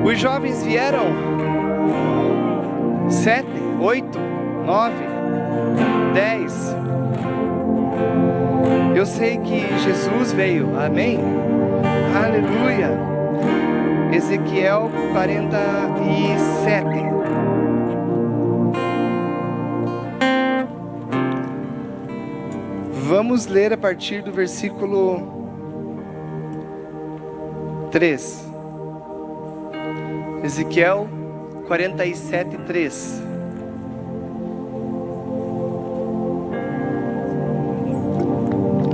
Os jovens vieram 7, 8, 9, 10. Eu sei que Jesus veio, amém? Aleluia. Ezequiel 47. Vamos ler a partir do versículo 3. Ezequiel 47, 3.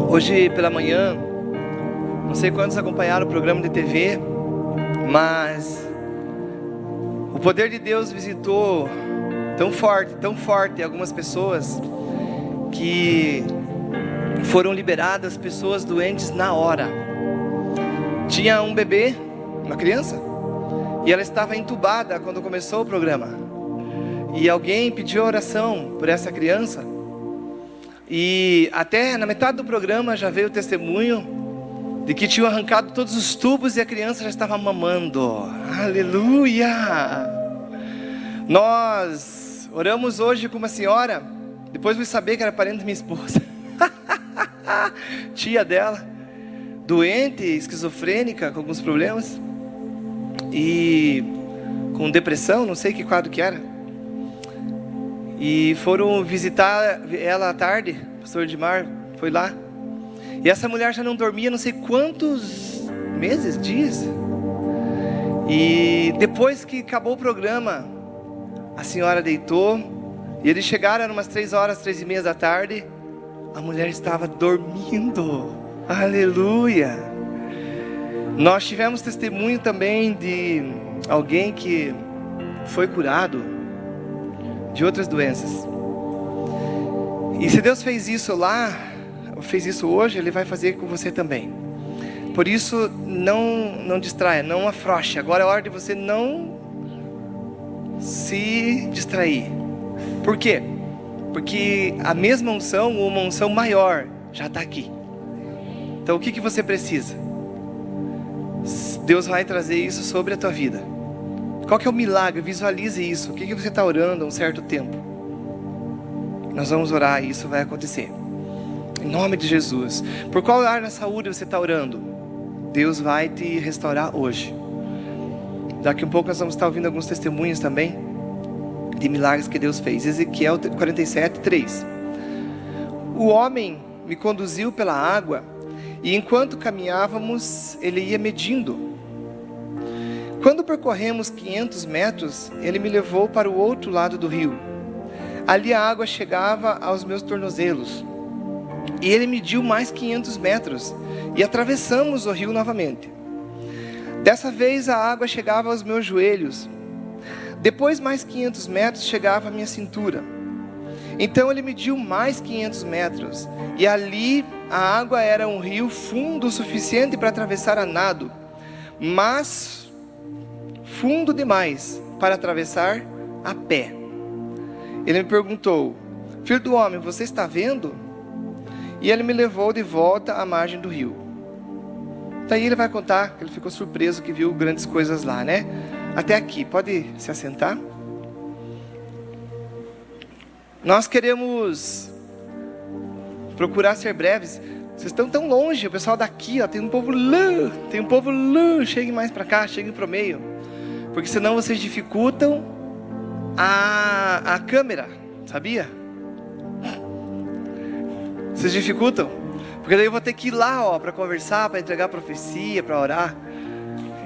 Hoje pela manhã, não sei quantos acompanharam o programa de TV, mas o poder de Deus visitou tão forte algumas pessoas que foram liberadas, pessoas doentes na hora. Tinha um bebê, uma criança, e ela estava entubada quando começou o programa. E alguém pediu oração por essa criança. E até na metade do programa já veio o testemunho de que tinham arrancado todos os tubos e a criança já estava mamando. Aleluia! Nós oramos hoje com uma senhora, depois fui saber que era parente da minha esposa. Tia dela, doente, esquizofrênica, com alguns problemas e com depressão, não sei que quadro que era. E foram visitar ela à tarde, o pastor Edmar foi lá. E essa mulher já não dormia não sei quantos meses, dias. E depois que acabou o programa, a senhora deitou. E eles chegaram, eram umas 3 horas, 3:30 da tarde. A mulher estava dormindo. Aleluia. Nós tivemos testemunho também de alguém que foi curado de outras doenças. E se Deus fez isso lá, fez isso hoje, Ele vai fazer com você também. Por isso, não distraia, não afrouxe. Agora é hora de você não se distrair. Por quê? Porque a mesma unção, ou uma unção maior, já está aqui. Então o que você precisa? Deus vai trazer isso sobre a tua vida. Qual que é o milagre? Visualize isso. O que você está orando há um certo tempo? Nós vamos orar e isso vai acontecer. Em nome de Jesus. Por qual área da saúde você está orando? Deus vai te restaurar hoje. Daqui a um pouco nós vamos estar ouvindo alguns testemunhos também de milagres que Deus fez. Ezequiel 47, 3. O homem me conduziu pela água e enquanto caminhávamos, ele ia medindo. Quando percorremos 500 metros, ele me levou para o outro lado do rio. Ali a água chegava aos meus tornozelos. E ele mediu mais 500 metros e atravessamos o rio novamente. Dessa vez a água chegava aos meus joelhos. Depois mais 500 metros chegava à minha cintura. Então ele mediu mais 500 metros. E ali a água era um rio fundo o suficiente para atravessar a nado, mas fundo demais para atravessar a pé. Ele me perguntou: filho do homem, você está vendo? E ele me levou de volta à margem do rio. Daí ele vai contar que ele ficou surpreso que viu grandes coisas lá, né? Até aqui, pode se assentar. Nós queremos procurar ser breves. Vocês estão tão longe, o pessoal daqui, ó, tem um povo lá, cheguem mais para cá, cheguem para o meio. Porque senão vocês dificultam a câmera, sabia? Vocês dificultam. Porque daí eu vou ter que ir lá, ó, para conversar, para entregar profecia, para orar.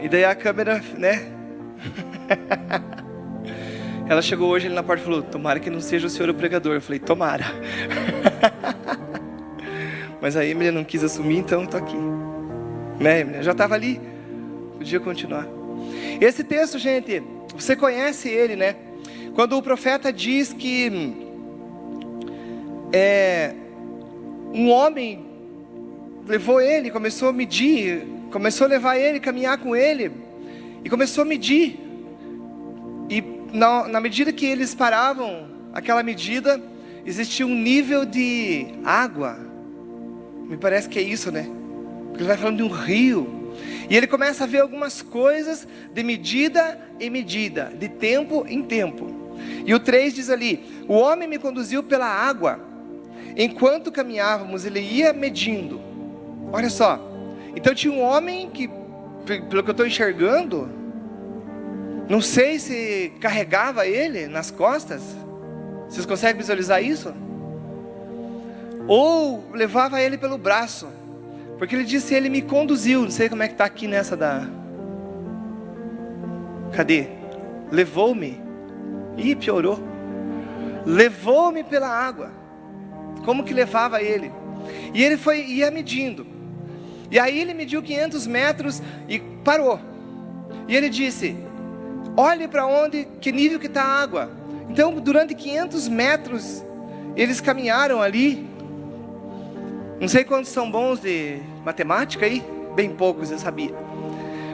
E daí a câmera, né? Ela chegou hoje ali na porta e falou: tomara que não seja o senhor o pregador. Eu falei: tomara. Mas a Emily não quis assumir, então estou aqui. Né, Emily? Eu já estava ali. Podia continuar. Esse texto, gente, você conhece ele, né? Quando o profeta diz que um homem levou ele, começou a medir, começou a levar ele, caminhar com ele, e começou a medir. E na medida que eles paravam aquela medida, existia um nível de água. Me parece que é isso, né? Porque ele vai falando de um rio. E ele começa a ver algumas coisas de medida em medida, de tempo em tempo. E o 3 diz ali: o homem me conduziu pela água. Enquanto caminhávamos, ele ia medindo. Olha só. Então tinha um homem que, pelo que eu estou enxergando, não sei se carregava ele nas costas. Vocês conseguem visualizar isso? Ou levava ele pelo braço. Porque ele disse: ele me conduziu. Não sei como é que está aqui nessa da... Cadê? Levou-me. Ih, piorou. Levou-me pela água. Como que levava ele? E ele ia medindo. E aí ele mediu 500 metros e parou. E ele disse: olhe para onde, que nível que está a água. Então durante 500 metros eles caminharam ali. Não sei quantos são bons de matemática aí. Bem poucos, eu sabia.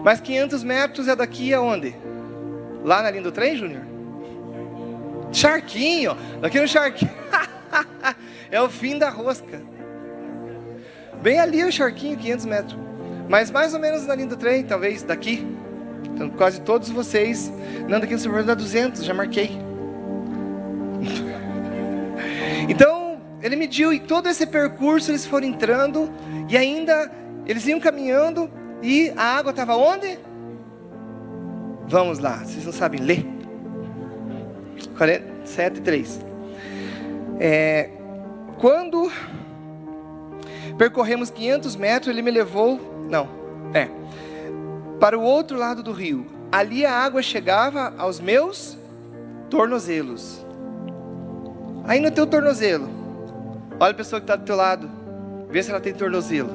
Mas 500 metros é daqui aonde? Lá na linha do trem, Júnior? Charquinho. Daqui no charquinho. É o fim da rosca. Bem ali o charquinho, 500 metros. Mas mais ou menos na linha do trem, talvez daqui. Então quase todos vocês. Não, daqui no supermercado dá 200, já marquei. Então ele mediu, e todo esse percurso eles foram entrando. E ainda eles iam caminhando. E a água estava onde? Vamos lá, vocês não sabem ler. 47:3. Quando percorremos 500 metros, ele me levou, para o outro lado do rio. Ali a água chegava aos meus tornozelos. Aí no teu tornozelo, olha a pessoa que está do teu lado, vê se ela tem tornozelo.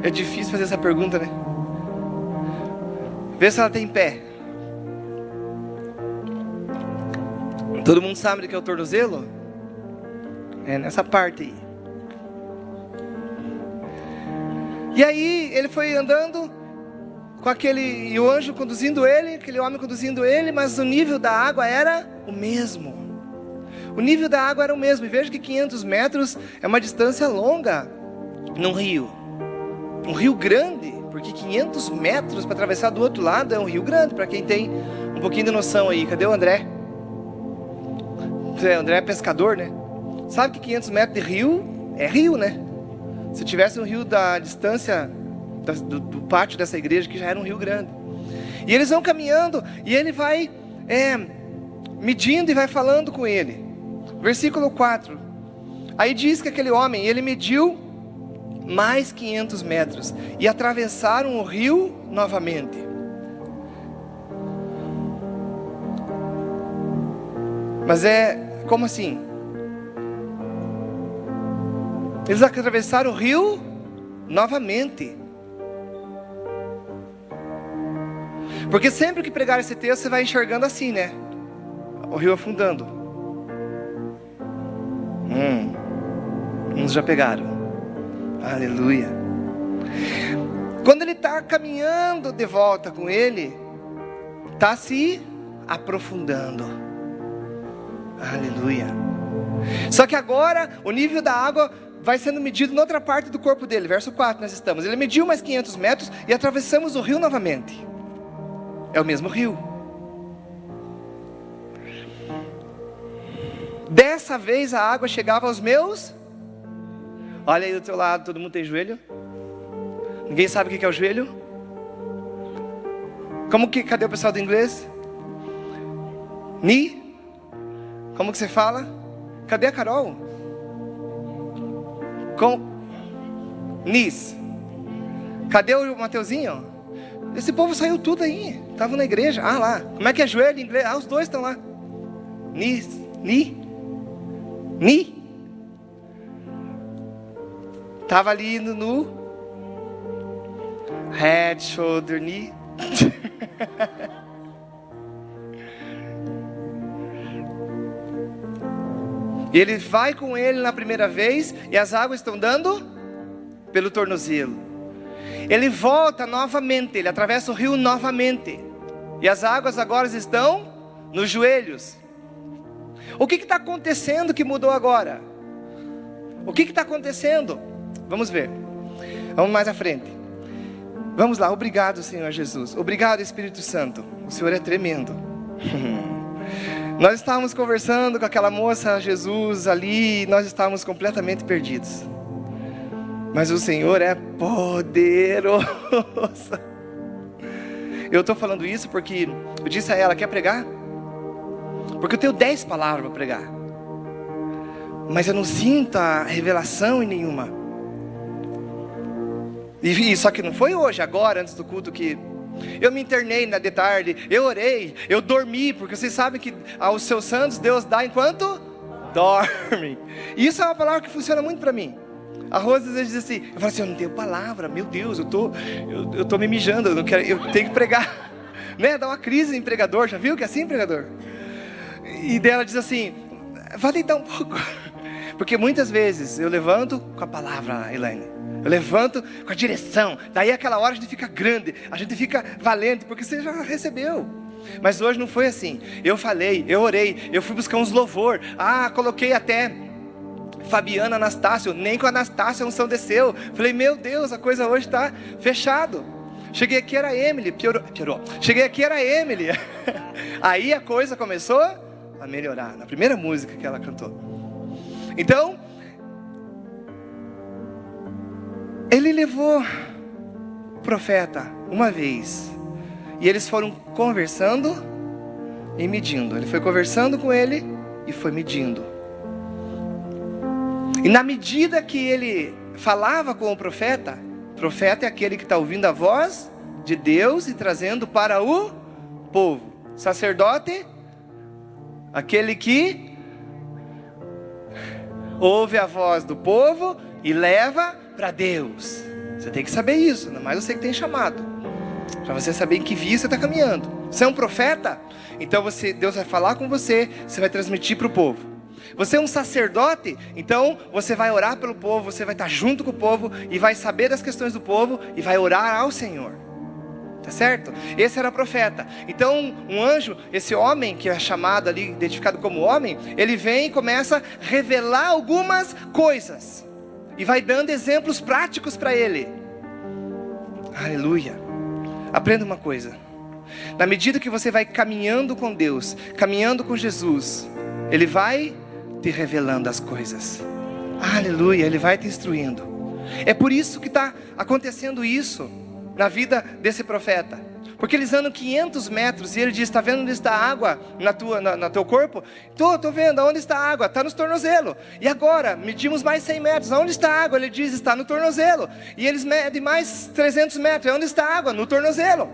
É difícil fazer essa pergunta, né? Vê se ela tem pé. Todo mundo sabe o que é o tornozelo? É nessa parte aí. E aí ele foi andando com e o anjo conduzindo ele, aquele homem conduzindo ele, mas o nível da água era o mesmo. O nível da água era o mesmo. E veja que 500 metros é uma distância longa num rio. Um rio grande, porque 500 metros para atravessar do outro lado é um rio grande, para quem tem um pouquinho de noção aí. Cadê o André? O André é pescador, né? Sabe que 500 metros de rio é rio, né? Se tivesse um rio da distância do pátio dessa igreja, que já era um rio grande. E eles vão caminhando, e ele vai medindo e vai falando com ele. Versículo 4. Aí diz que aquele homem, ele mediu mais 500 metros e atravessaram o rio novamente. Mas como assim? Eles atravessaram o rio novamente. Porque sempre que pregar esse texto, você vai enxergando assim, né? O rio afundando. Uns já pegaram. Aleluia. Quando ele está caminhando de volta com ele, está se aprofundando. Aleluia. Só que agora o nível da água vai sendo medido em outra parte do corpo dele. Verso 4 nós estamos. Ele mediu mais 500 metros e atravessamos o rio novamente. É o mesmo rio. Dessa vez a água chegava aos meus... Olha aí do teu lado, todo mundo tem joelho? Ninguém sabe o que é o joelho? Cadê o pessoal do inglês? Knee? Como que você fala? Cadê a Carol? Knees. Cadê o Mateuzinho? Esse povo saiu tudo aí. Estavam na igreja. Ah lá. Como é que é joelho em inglês? Ah, os dois estão lá. Knees. Knee. Estava ali no head, shoulder, knee. E ele vai com ele na primeira vez, e as águas estão dando pelo tornozelo. Ele volta novamente, ele atravessa o rio novamente, e as águas agora estão nos joelhos. O que está acontecendo que mudou agora? O que está acontecendo? Vamos ver. Vamos mais à frente. Vamos lá, obrigado, Senhor Jesus. Obrigado, Espírito Santo. O Senhor é tremendo. Nós estávamos conversando com aquela moça, Jesus, ali, e nós estávamos completamente perdidos. Mas o Senhor é poderoso. Eu estou falando isso porque eu disse a ela, quer pregar? Porque eu tenho 10 palavras para pregar. Mas eu não sinto a revelação em nenhuma. E só que não foi hoje, agora, antes do culto, que eu me internei de tarde, eu orei, eu dormi, porque vocês sabem que aos seus santos Deus dá enquanto dorme. E isso é uma palavra que funciona muito para mim. A Rosa às vezes diz assim, eu falo assim, eu não tenho palavra, meu Deus, eu tô me mijando, eu tenho que pregar. Né? Dá uma crise em pregador, já viu que é assim, pregador? E dela diz assim, vai deitar um pouco. Porque muitas vezes eu levanto com a palavra, Elaine. Eu levanto com a direção. Daí aquela hora a gente fica grande, a gente fica valente, porque você já recebeu. Mas hoje não foi assim. Eu falei, eu orei, eu fui buscar uns louvor. Coloquei até Fabiana, Anastácio. Nem com a Anastácia a unção desceu. Falei, meu Deus, a coisa hoje está fechado. Cheguei aqui, era Emily. Piorou. Cheguei aqui, era Emily. Aí a coisa começou a melhorar. Na primeira música que ela cantou. Então, ele levou o profeta uma vez. E eles foram conversando e medindo. Ele foi conversando com ele e foi medindo. E na medida que ele falava com o profeta é aquele que está ouvindo a voz de Deus e trazendo para o povo. Sacerdote, aquele que ouve a voz do povo e leva para Deus. Você tem que saber isso, ainda mais você que tem chamado, para você saber em que via você está caminhando. Você é um profeta, então Deus vai falar com você, você vai transmitir para o povo. Você é um sacerdote, então você vai orar pelo povo, você vai estar junto com o povo e vai saber das questões do povo e vai orar ao Senhor. Tá certo? Esse era o profeta. Então um anjo, esse homem que é chamado ali, identificado como homem, ele vem e começa a revelar algumas coisas e vai dando exemplos práticos para ele. Aleluia. Aprenda uma coisa: na medida que você vai caminhando com Deus, caminhando com Jesus, Ele vai te revelando as coisas. Aleluia, Ele vai te instruindo. É por isso que está acontecendo isso na vida desse profeta. Porque eles andam 500 metros e ele diz, está vendo onde está a água no teu corpo? Estou vendo, onde está a água? Está nos tornozelos. E agora, medimos mais 100 metros, onde está a água? Ele diz, está no tornozelo. E eles medem mais 300 metros, onde está a água? No tornozelo.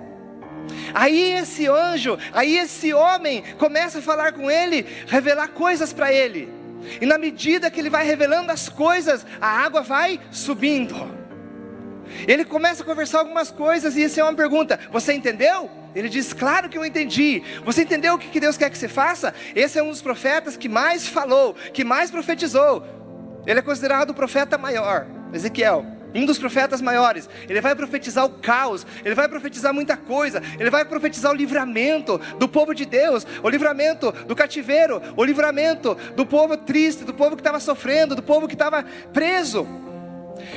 Aí esse anjo, aí esse homem começa a falar com ele, revelar coisas para ele. E na medida que ele vai revelando as coisas, a água vai subindo. Ele começa a conversar algumas coisas e esse homem pergunta, você entendeu? Ele diz, claro que eu entendi. Você entendeu o que Deus quer que você faça? Esse é um dos profetas que mais falou, que mais profetizou. Ele é considerado o profeta maior, Ezequiel, um dos profetas maiores. Ele vai profetizar o caos, ele vai profetizar muita coisa. Ele vai profetizar o livramento do povo de Deus, o livramento do cativeiro, o livramento do povo triste, do povo que estava sofrendo, do povo que estava preso.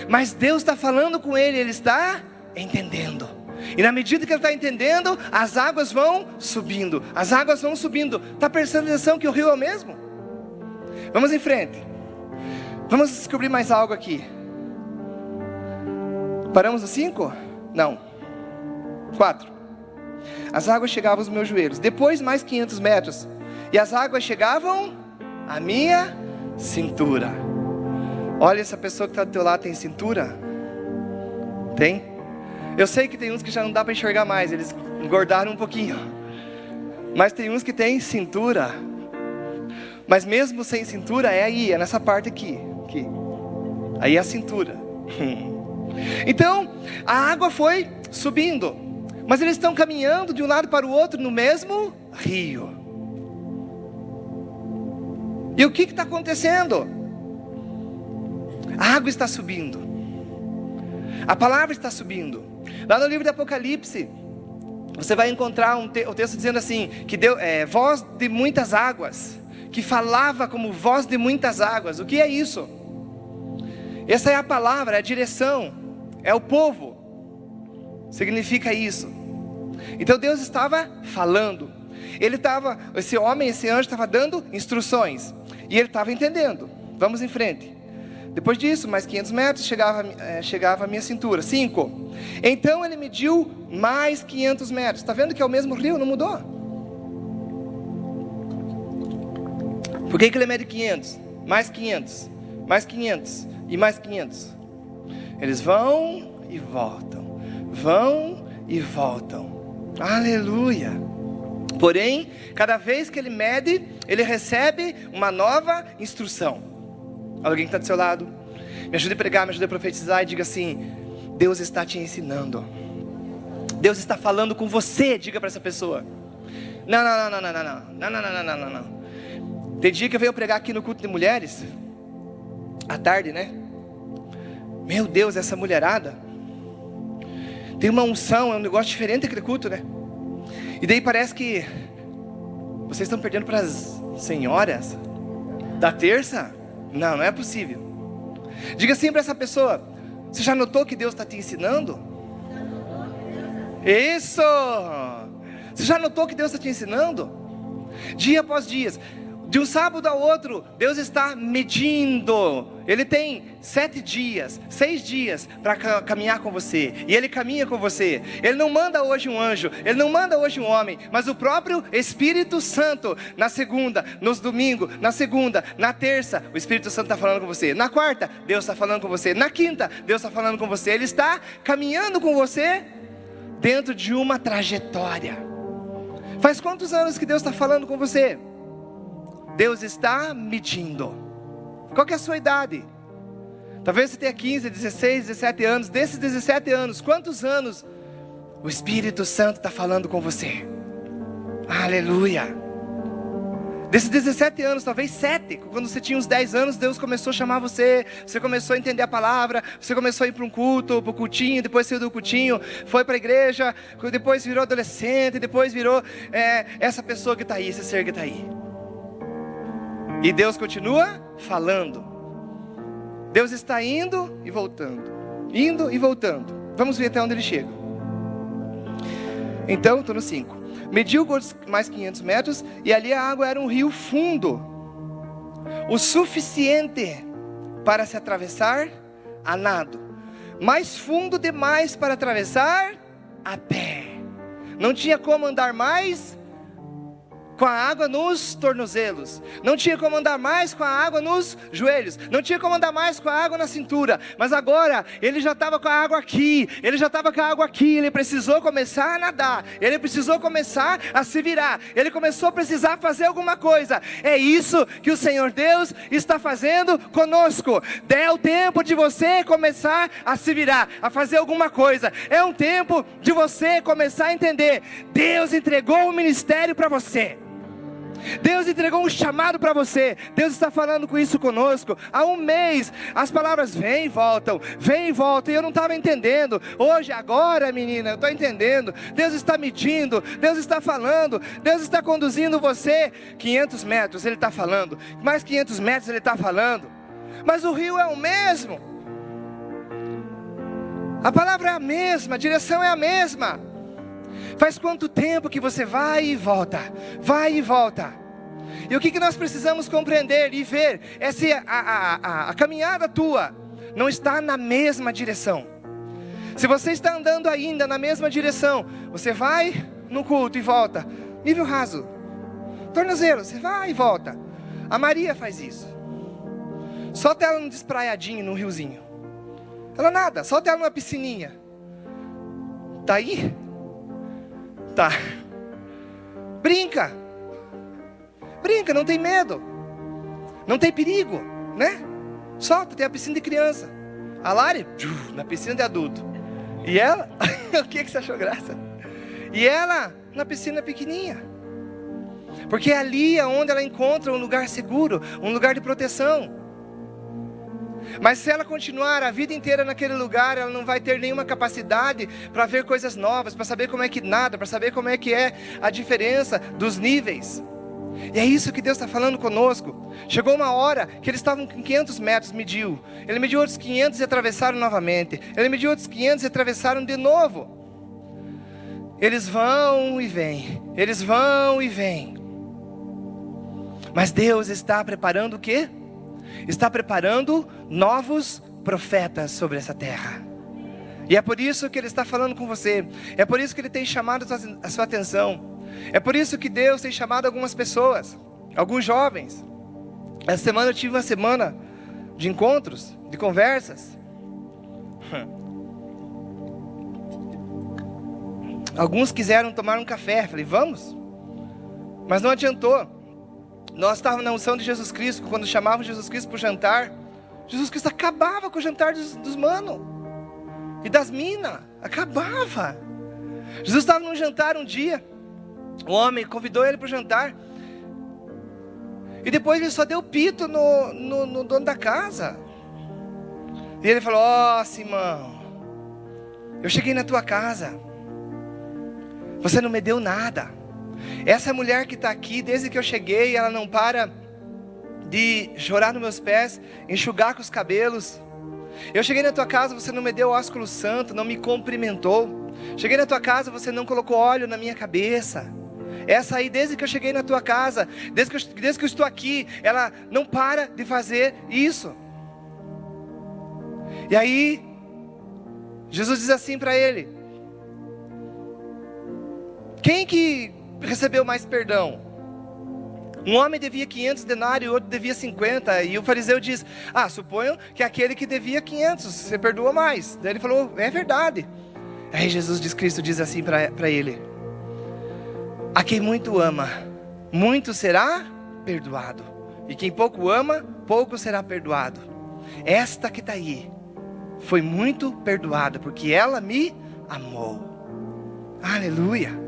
Mas Deus está falando com ele, ele está entendendo. E na medida que ele está entendendo, as águas vão subindo. As águas vão subindo. Está prestando atenção que o rio é o mesmo? Vamos em frente. Vamos descobrir mais algo aqui. Paramos no 5? Não. 4. As águas chegavam aos meus joelhos. Depois mais 500 metros. E as águas chegavam à minha cintura. Olha, essa pessoa que está do teu lado tem cintura? Tem? Eu sei que tem uns que já não dá para enxergar mais, eles engordaram um pouquinho. Mas tem uns que tem cintura. Mas mesmo sem cintura, é aí, é nessa parte aqui. Aí é a cintura. Então, a água foi subindo. Mas eles estão caminhando de um lado para o outro no mesmo rio. E o que está acontecendo? A água está subindo. A palavra está subindo. Lá no livro de Apocalipse, você vai encontrar o texto dizendo assim, que deu voz de muitas águas, que falava como voz de muitas águas. O que é isso? Essa é a palavra, é a direção, é o povo. significa isso. Então Deus estava falando. Esse anjo estava dando instruções. E ele estava entendendo. Vamos em frente. Depois disso, mais 500 metros, chegava a minha cintura. 5. Então ele mediu mais 500 metros. Está vendo que é o mesmo rio, não mudou? Por que ele mede 500? Mais 500, mais 500 e mais 500. Eles vão e voltam. Vão e voltam. Aleluia. Porém, cada vez que ele mede, ele recebe uma nova instrução. Alguém que está do seu lado, me ajude a pregar, me ajude a profetizar e diga assim: Deus está te ensinando. Deus está falando com você. Diga para essa pessoa. Não. Tem dia que eu venho pregar aqui no culto de mulheres, à tarde, né? Meu Deus, essa mulherada tem uma unção, é um negócio diferente aquele culto, né? E daí parece que vocês estão perdendo para as senhoras da terça? Não é possível. Diga assim para essa pessoa: você já notou que Deus está te ensinando? Isso! Você já notou que Deus está te ensinando? Dia após dia, de um sábado ao outro, Deus está medindo. Ele tem 7 dias, 6 dias para caminhar com você. E Ele caminha com você. Ele não manda hoje um anjo, Ele não manda hoje um homem, mas o próprio Espírito Santo. Na segunda, nos domingos, na segunda, na terça, o Espírito Santo está falando com você. Na quarta, Deus está falando com você. Na quinta, Deus está falando com você. Ele está caminhando com você dentro de uma trajetória. Faz quantos anos que Deus está falando com você? Deus está medindo. Qual que é a sua idade? Talvez você tenha 15, 16, 17 anos. Desses 17 anos, quantos anos o Espírito Santo está falando com você? Aleluia. Desses 17 anos, talvez 7. Quando você tinha uns 10 anos, Deus começou a chamar você. Você começou a entender a palavra. Você começou a ir para um culto, para o cultinho. Depois saiu do cultinho, foi para a igreja. Depois virou adolescente. Depois virou essa pessoa que está aí, esse ser que está aí. E Deus continua falando. Deus está indo e voltando. Indo e voltando. Vamos ver até onde Ele chega. Então, estou no 5. Mediu mais 500 metros. E ali a água era um rio fundo. O suficiente para se atravessar a nado. Mas fundo demais para atravessar a pé. Não tinha como andar mais com a água nos tornozelos. Não tinha como andar mais com a água nos joelhos. Não tinha como andar mais com a água na cintura. Mas agora, ele já estava com a água aqui. Ele já estava com a água aqui. Ele precisou começar a nadar. Ele precisou começar a se virar. Ele começou a precisar fazer alguma coisa. É isso que o Senhor Deus está fazendo conosco. É o tempo de você começar a se virar, a fazer alguma coisa. É um tempo de você começar a entender. Deus entregou o ministério para você. Deus entregou um chamado para você. Deus está falando com isso conosco. Há um mês, as palavras vêm e voltam. Vêm e voltam. E eu não estava entendendo. Hoje, agora, menina, eu estou entendendo. Deus está medindo. Deus está falando. Deus está conduzindo você. 500 metros Ele está falando. Mais 500 metros Ele está falando. Mas o rio é o mesmo. A palavra é a mesma. A direção é a mesma. Faz quanto tempo que você vai e volta? Vai e volta. E o que nós precisamos compreender e ver? É se a caminhada tua não está na mesma direção. Se você está andando ainda na mesma direção, você vai no culto e volta. Nível raso. Tornozelo, você vai e volta. A Maria faz isso. Solta ela num despraiadinho, num riozinho. Ela nada, solta ela numa piscininha. Tá aí? Tá. Brinca, não tem medo, não tem perigo, né? Solta, tem a piscina de criança. A Lari, na piscina de adulto. E ela, o que você achou graça? E ela, na piscina pequenininha. Porque ali é onde ela encontra um lugar seguro, um lugar de proteção. Mas se ela continuar a vida inteira naquele lugar, ela não vai ter nenhuma capacidade para ver coisas novas, para saber como é que nada, para saber como é que é a diferença dos níveis. E é isso que Deus está falando conosco. Chegou uma hora que eles estavam com 500 metros, mediu. Ele mediu outros 500 e atravessaram novamente. Ele mediu outros 500 e atravessaram de novo. Eles vão e vêm, eles vão e vêm. Mas Deus está preparando o quê? Está preparando novos profetas sobre essa terra. E é por isso que Ele está falando com você. É por isso que Ele tem chamado a sua atenção. É por isso que Deus tem chamado algumas pessoas, alguns jovens. Essa semana eu tive uma semana de encontros, de conversas. Alguns quiseram tomar um café. Falei, vamos? Mas não adiantou. Nós estávamos na unção de Jesus Cristo. Quando chamavam Jesus Cristo para o jantar, Jesus Cristo acabava com o jantar dos manos e das minas. Acabava. Jesus estava num jantar um dia. O homem convidou ele para o jantar. E depois ele só deu pito no dono da casa. E ele falou, ó, Simão, eu cheguei na tua casa, você não me deu nada. Essa mulher que está aqui, desde que eu cheguei, ela não para de chorar nos meus pés, enxugar com os cabelos. Eu cheguei na tua casa, você não me deu ósculo santo, não me cumprimentou. Cheguei na tua casa, você não colocou óleo na minha cabeça. Essa aí, desde que eu cheguei na tua casa, desde que eu estou aqui, ela não para de fazer isso. E aí, Jesus diz assim para ele: quem que recebeu mais perdão? Um homem devia 500 denários e outro devia 50. E o fariseu diz, suponho que aquele que devia 500, você perdoa mais. Daí ele falou, é verdade. Aí Cristo diz assim para ele: a quem muito ama, muito será perdoado. E quem pouco ama, pouco será perdoado. Esta que está aí, foi muito perdoada, porque ela me amou. Aleluia.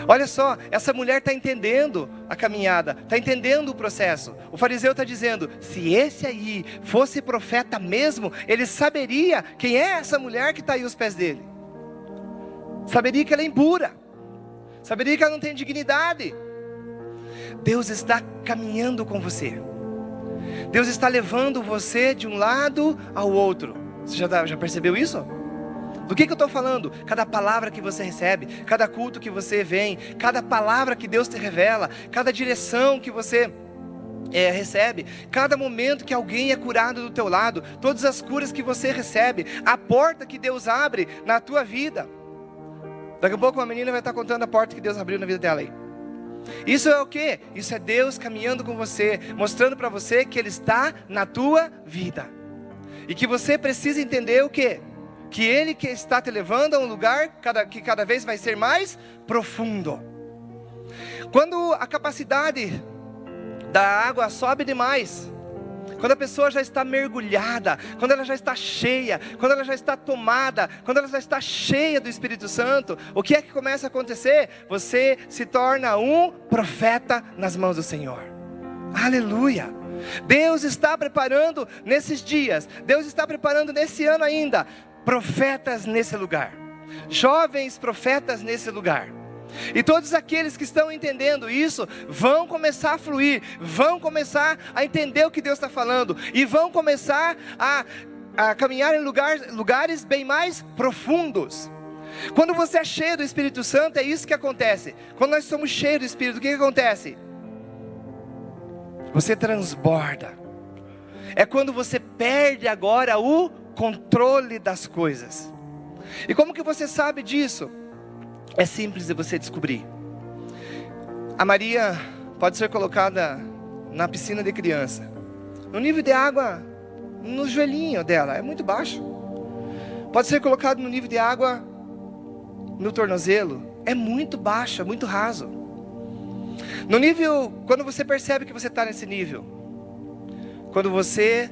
Olha só, essa mulher está entendendo a caminhada, está entendendo o processo. O fariseu está dizendo, se esse aí fosse profeta mesmo, ele saberia quem é essa mulher que está aí aos pés dele. Saberia que ela é impura. Saberia que ela não tem dignidade. Deus está caminhando com você. Deus está levando você de um lado ao outro. Você já percebeu isso? Do que eu estou falando? Cada palavra que você recebe, cada culto que você vem, cada palavra que Deus te revela, cada direção que você recebe, cada momento que alguém é curado do teu lado, todas as curas que você recebe, a porta que Deus abre na tua vida. Daqui a pouco uma menina vai estar contando a porta que Deus abriu na vida dela aí. Isso é o quê? Isso é Deus caminhando com você, mostrando para você que Ele está na tua vida. E que você precisa entender o quê? Que Ele que está te levando a um lugar que cada vez vai ser mais profundo. Quando a capacidade da água sobe demais, quando a pessoa já está mergulhada, quando ela já está cheia, quando ela já está tomada, quando ela já está cheia do Espírito Santo, o que é que começa a acontecer? Você se torna um profeta nas mãos do Senhor. Aleluia! Deus está preparando nesses dias, Deus está preparando nesse ano ainda, profetas nesse lugar, jovens profetas nesse lugar. E todos aqueles que estão entendendo isso, vão começar a fluir, vão começar a entender o que Deus está falando, e vão começar a caminhar em lugares bem mais profundos. Quando você é cheio do Espírito Santo, é isso que acontece. Quando nós somos cheios do Espírito, o que acontece? Você transborda. É quando você perde agora o controle das coisas. E como que você sabe disso? É simples de você descobrir. A Maria pode ser colocada na piscina de criança, no nível de água no joelhinho dela, é muito baixo. Pode ser colocado no nível de água no tornozelo, é muito baixo, é muito raso. No nível, quando você percebe que você está nesse nível, quando você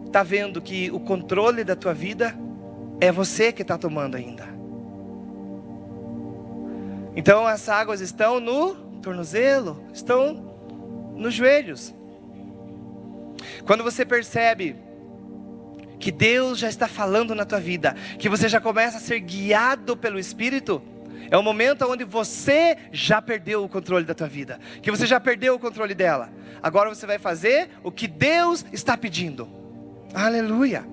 está vendo que o controle da tua vida é você que está tomando ainda. Então as águas estão no tornozelo, estão nos joelhos. Quando você percebe que Deus já está falando na tua vida, que você já começa a ser guiado pelo Espírito, é o momento onde você já perdeu o controle da tua vida, que você já perdeu o controle dela. Agora você vai fazer o que Deus está pedindo. Aleluia.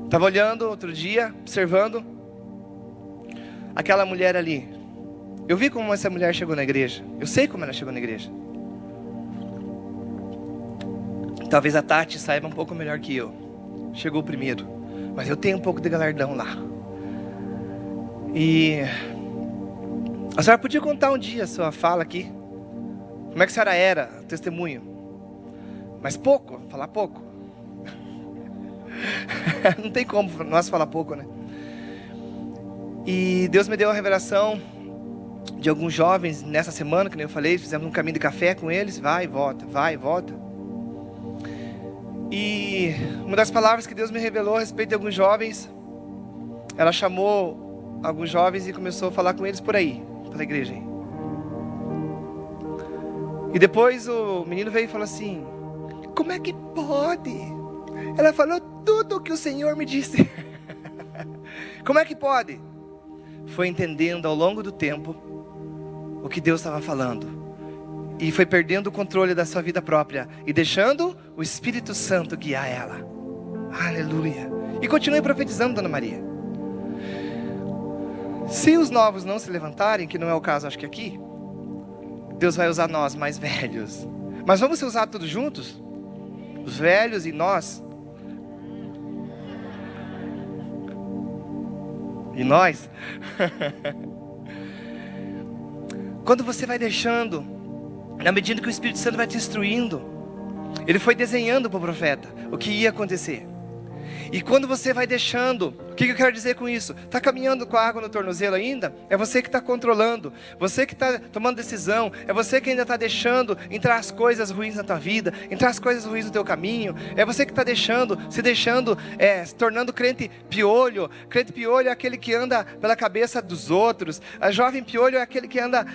Estava olhando outro dia, observando aquela mulher ali. Eu vi como essa mulher chegou na igreja. Eu sei como ela chegou na igreja. Talvez a Tati saiba um pouco melhor que eu. Chegou primeiro. Mas eu tenho um pouco de galardão lá. E a senhora podia contar um dia a sua fala aqui? Como é que a senhora era, testemunho? Mas pouco, falar pouco. Não tem como nós falar pouco, né? E Deus me deu a revelação de alguns jovens nessa semana, que nem eu falei, fizemos um caminho de café com eles, vai e volta, vai e volta. E uma das palavras que Deus me revelou a respeito de alguns jovens, ela chamou alguns jovens e começou a falar com eles por aí, pela igreja aí. E depois o menino veio e falou assim: como é que pode? Ela falou tudo o que o Senhor me disse. Como é que pode? Foi entendendo ao longo do tempo o que Deus estava falando. E foi perdendo o controle da sua vida própria. E deixando o Espírito Santo guiar ela. Aleluia. E continue profetizando, Dona Maria. Se os novos não se levantarem, que não é o caso acho que aqui, Deus vai usar nós mais velhos. Mas vamos ser usados todos juntos? Os velhos e nós. E nós. Quando você vai deixando, na medida que o Espírito Santo vai te instruindo, ele foi desenhando para o profeta o que ia acontecer. E quando você vai deixando, o que eu quero dizer com isso? Está caminhando com a água no tornozelo ainda? É você que está controlando, você que está tomando decisão, é você que ainda está deixando entrar as coisas ruins na tua vida, entrar as coisas ruins no teu caminho, é você que está se tornando crente piolho. Crente piolho é aquele que anda pela cabeça dos outros, a jovem piolho é aquele que anda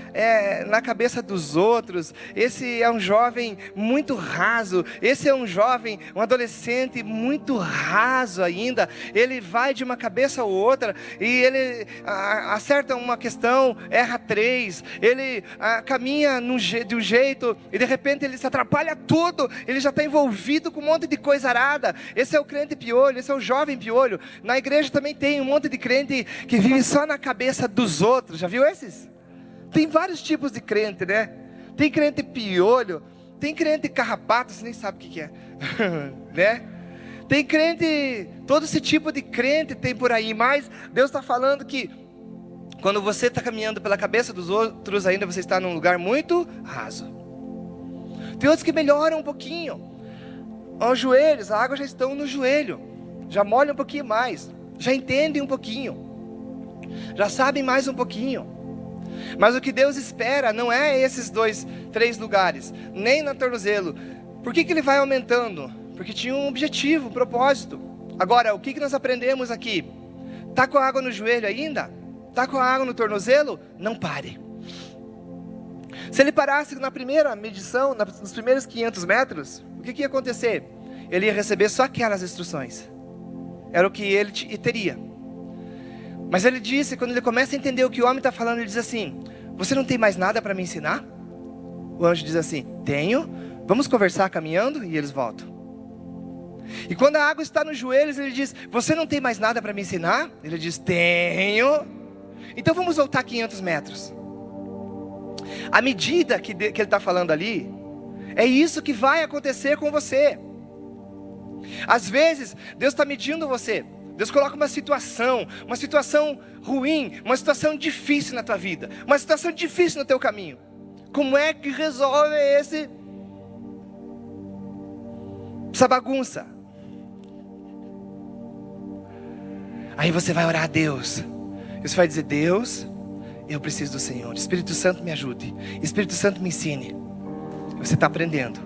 na cabeça dos outros. Esse é um jovem muito raso, esse é um jovem, um adolescente muito raso ainda. Ele vai de uma cabeça ou outra, e ele acerta uma questão, erra 3, ele caminha de um jeito, e de repente ele se atrapalha tudo, ele já está envolvido com um monte de coisa arada. Esse é o crente piolho, esse é o jovem piolho. Na igreja também tem um monte de crente que vive só na cabeça dos outros, já viu esses? Tem vários tipos de crente, né? Tem crente piolho, tem crente carrapato, você nem sabe o que é, né? Tem crente, todo esse tipo de crente tem por aí, mas Deus está falando que quando você está caminhando pela cabeça dos outros, ainda você está num lugar muito raso. Tem outros que melhoram um pouquinho. Aos joelhos, a água já estão no joelho, já molham um pouquinho mais, já entendem um pouquinho, já sabem mais um pouquinho. Mas o que Deus espera não é esses 2, 3 lugares, nem no tornozelo. Por que Ele vai aumentando? Porque tinha um objetivo, um propósito. Agora, o que nós aprendemos aqui? Está com a água no joelho ainda? Está com a água no tornozelo? Não pare. Se ele parasse na primeira medição, nos primeiros 500 metros, o que ia acontecer? Ele ia receber só aquelas instruções. Era o que ele teria. Mas ele disse, quando ele começa a entender o que o homem está falando, ele diz assim: você não tem mais nada para me ensinar? O anjo diz assim: tenho. Vamos conversar caminhando? E eles voltam. E quando a água está nos joelhos, ele diz: você não tem mais nada para me ensinar? Ele diz: tenho. Então vamos voltar 500 metros. A medida que ele está falando ali, é isso que vai acontecer com você. Às vezes, Deus está medindo você. Deus coloca uma situação ruim, uma situação difícil na tua vida, uma situação difícil no teu caminho. Como é que resolve essa bagunça? Aí você vai orar a Deus. Você vai dizer: Deus, eu preciso do Senhor. Espírito Santo, me ajude. Espírito Santo, me ensine. Você está aprendendo.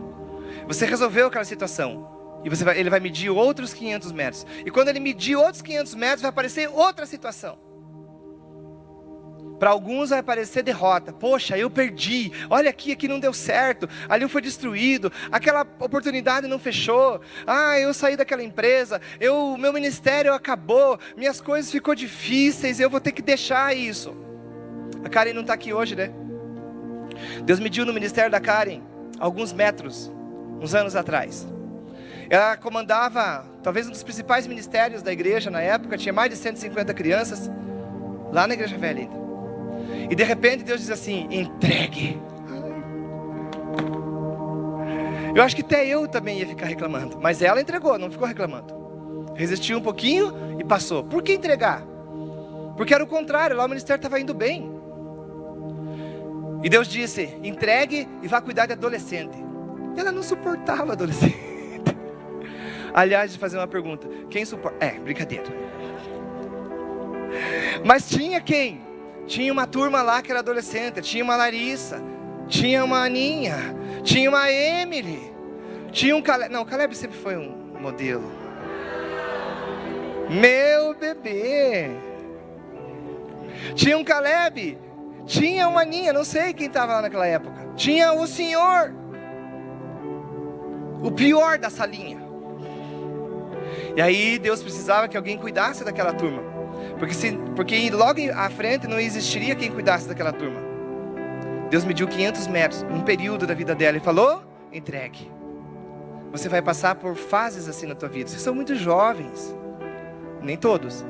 Você resolveu aquela situação. E ele vai medir outros 500 metros. E quando ele medir outros 500 metros, vai aparecer outra situação. Para alguns vai parecer derrota. Poxa, eu perdi. Olha aqui não deu certo. Ali foi destruído. Aquela oportunidade não fechou. Eu saí daquela empresa. Meu ministério acabou. Minhas coisas ficou difíceis. Eu vou ter que deixar isso. A Karen não está aqui hoje, né? Deus mediu no ministério da Karen alguns metros, uns anos atrás. Ela comandava talvez um dos principais ministérios da igreja na época. Tinha mais de 150 crianças Lá na igreja velha ainda. E de repente Deus diz assim: entregue. Eu acho que até eu também ia ficar reclamando. Mas ela entregou, não ficou reclamando. Resistiu um pouquinho e passou. Por que entregar? Porque era o contrário, lá o ministério estava indo bem. E Deus disse: entregue e vá cuidar de adolescente. Ela não suportava adolescente. Aliás, de fazer uma pergunta: quem suporta? Brincadeira. Mas tinha quem? Tinha uma turma lá que era adolescente. Tinha uma Larissa, tinha uma Aninha, tinha uma Emily, tinha um Caleb. Não, o Caleb sempre foi um modelo. Meu bebê. Tinha um Caleb, tinha uma Aninha, não sei quem estava lá naquela época. Tinha o senhor, o pior da salinha. E aí Deus precisava que alguém cuidasse daquela turma, porque logo à frente não existiria quem cuidasse daquela turma. Deus mediu 500 metros, um período da vida dela, e falou: entregue. Você vai passar por fases assim na tua vida. Vocês são muito jovens, nem todos,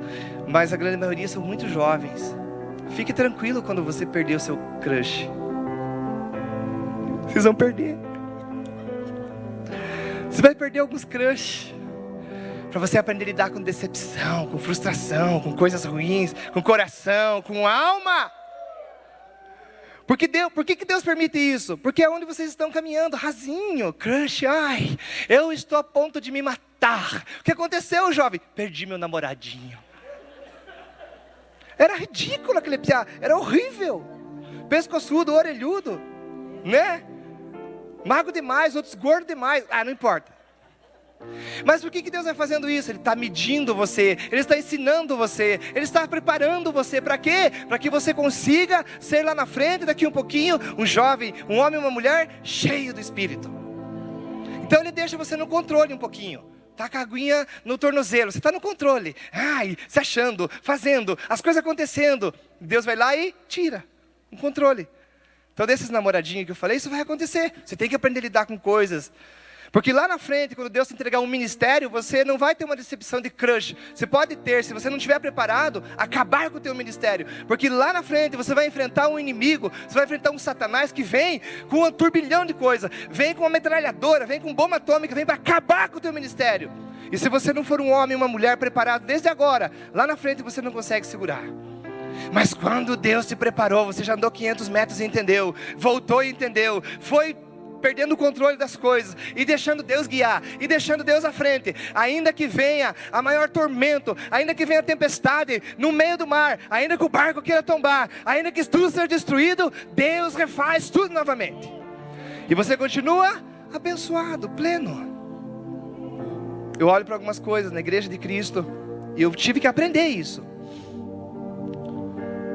mas a grande maioria são muito jovens. Fique tranquilo quando você perder o seu crush. Vocês vão perder. Você vai perder alguns crush, para você aprender a lidar com decepção, com frustração, com coisas ruins, com coração, com alma. Por que Deus permite isso? Porque é onde vocês estão caminhando, rasinho, crush, ai, eu estou a ponto de me matar. O que aconteceu, jovem? Perdi meu namoradinho. Era ridículo aquele piá, era horrível. Pescoçudo, orelhudo, né? Magro demais, outros gordos demais. Não importa. Mas por que Deus vai fazendo isso? Ele está medindo você, Ele está ensinando você, Ele está preparando você. Para quê? Para que você consiga ser lá na frente, daqui um pouquinho, um jovem, um homem, uma mulher cheio do Espírito. Então Ele deixa você no controle um pouquinho. Tá com a aguinha no tornozelo, você está no controle, se achando, fazendo, as coisas acontecendo. Deus vai lá e tira o controle. Então desses namoradinhos que eu falei, isso vai acontecer. Você tem que aprender a lidar com coisas. Porque lá na frente, quando Deus te entregar um ministério, você não vai ter uma decepção de crush. Você pode ter, se você não estiver preparado, acabar com o teu ministério. Porque lá na frente você vai enfrentar um inimigo, você vai enfrentar um Satanás que vem com um turbilhão de coisas. Vem com uma metralhadora, vem com bomba atômica, vem para acabar com o teu ministério. E se você não for um homem, uma mulher preparado desde agora, lá na frente você não consegue segurar. Mas quando Deus te preparou, você já andou 500 metros e entendeu, voltou e entendeu, foi perdendo o controle das coisas, e deixando Deus guiar, e deixando Deus à frente, ainda que venha a maior tormento, ainda que venha a tempestade no meio do mar, ainda que o barco queira tombar, ainda que tudo seja destruído, Deus refaz tudo novamente, e você continua abençoado, pleno. Eu olho para algumas coisas na igreja de Cristo, e eu tive que aprender isso.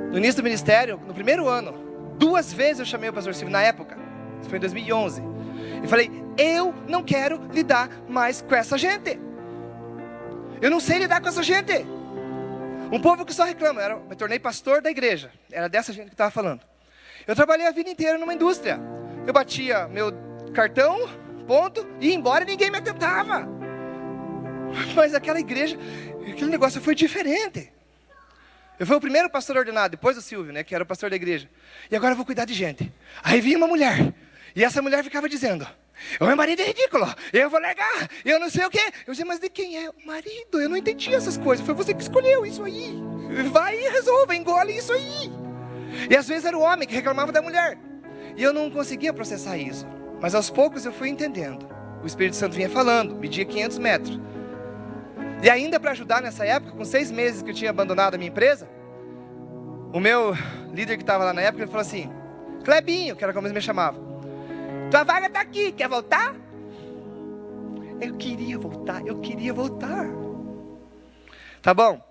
No início do ministério, no primeiro ano, 2 vezes eu chamei o pastor Silvio, na época, isso foi em 2011. Eu falei: eu não quero lidar mais com essa gente. Eu não sei lidar com essa gente. Um povo que só reclama. Eu me tornei pastor da igreja. Era dessa gente que estava falando. Eu trabalhei a vida inteira numa indústria. Eu batia meu cartão, ponto, e ia embora e ninguém me atentava. Mas aquela igreja, aquele negócio foi diferente. Eu fui o primeiro pastor ordenado, depois do Silvio, né, que era o pastor da igreja. E agora eu vou cuidar de gente. Aí vinha uma mulher, e essa mulher ficava dizendo: o meu marido é ridículo, eu vou largar, eu não sei o quê. Eu dizia: mas de quem é o marido? Eu não entendi essas coisas. Foi você que escolheu isso aí. Vai e resolve, engole isso aí. E às vezes era o homem que reclamava da mulher. E eu não conseguia processar isso. Mas aos poucos eu fui entendendo. O Espírito Santo vinha falando, media 500 metros. E ainda para ajudar nessa época, com 6 meses que eu tinha abandonado a minha empresa, o meu líder que estava lá na época, ele falou assim: Clebinho, que era como eles me chamavam, tua vaga está aqui, quer voltar? Eu queria voltar. Tá bom.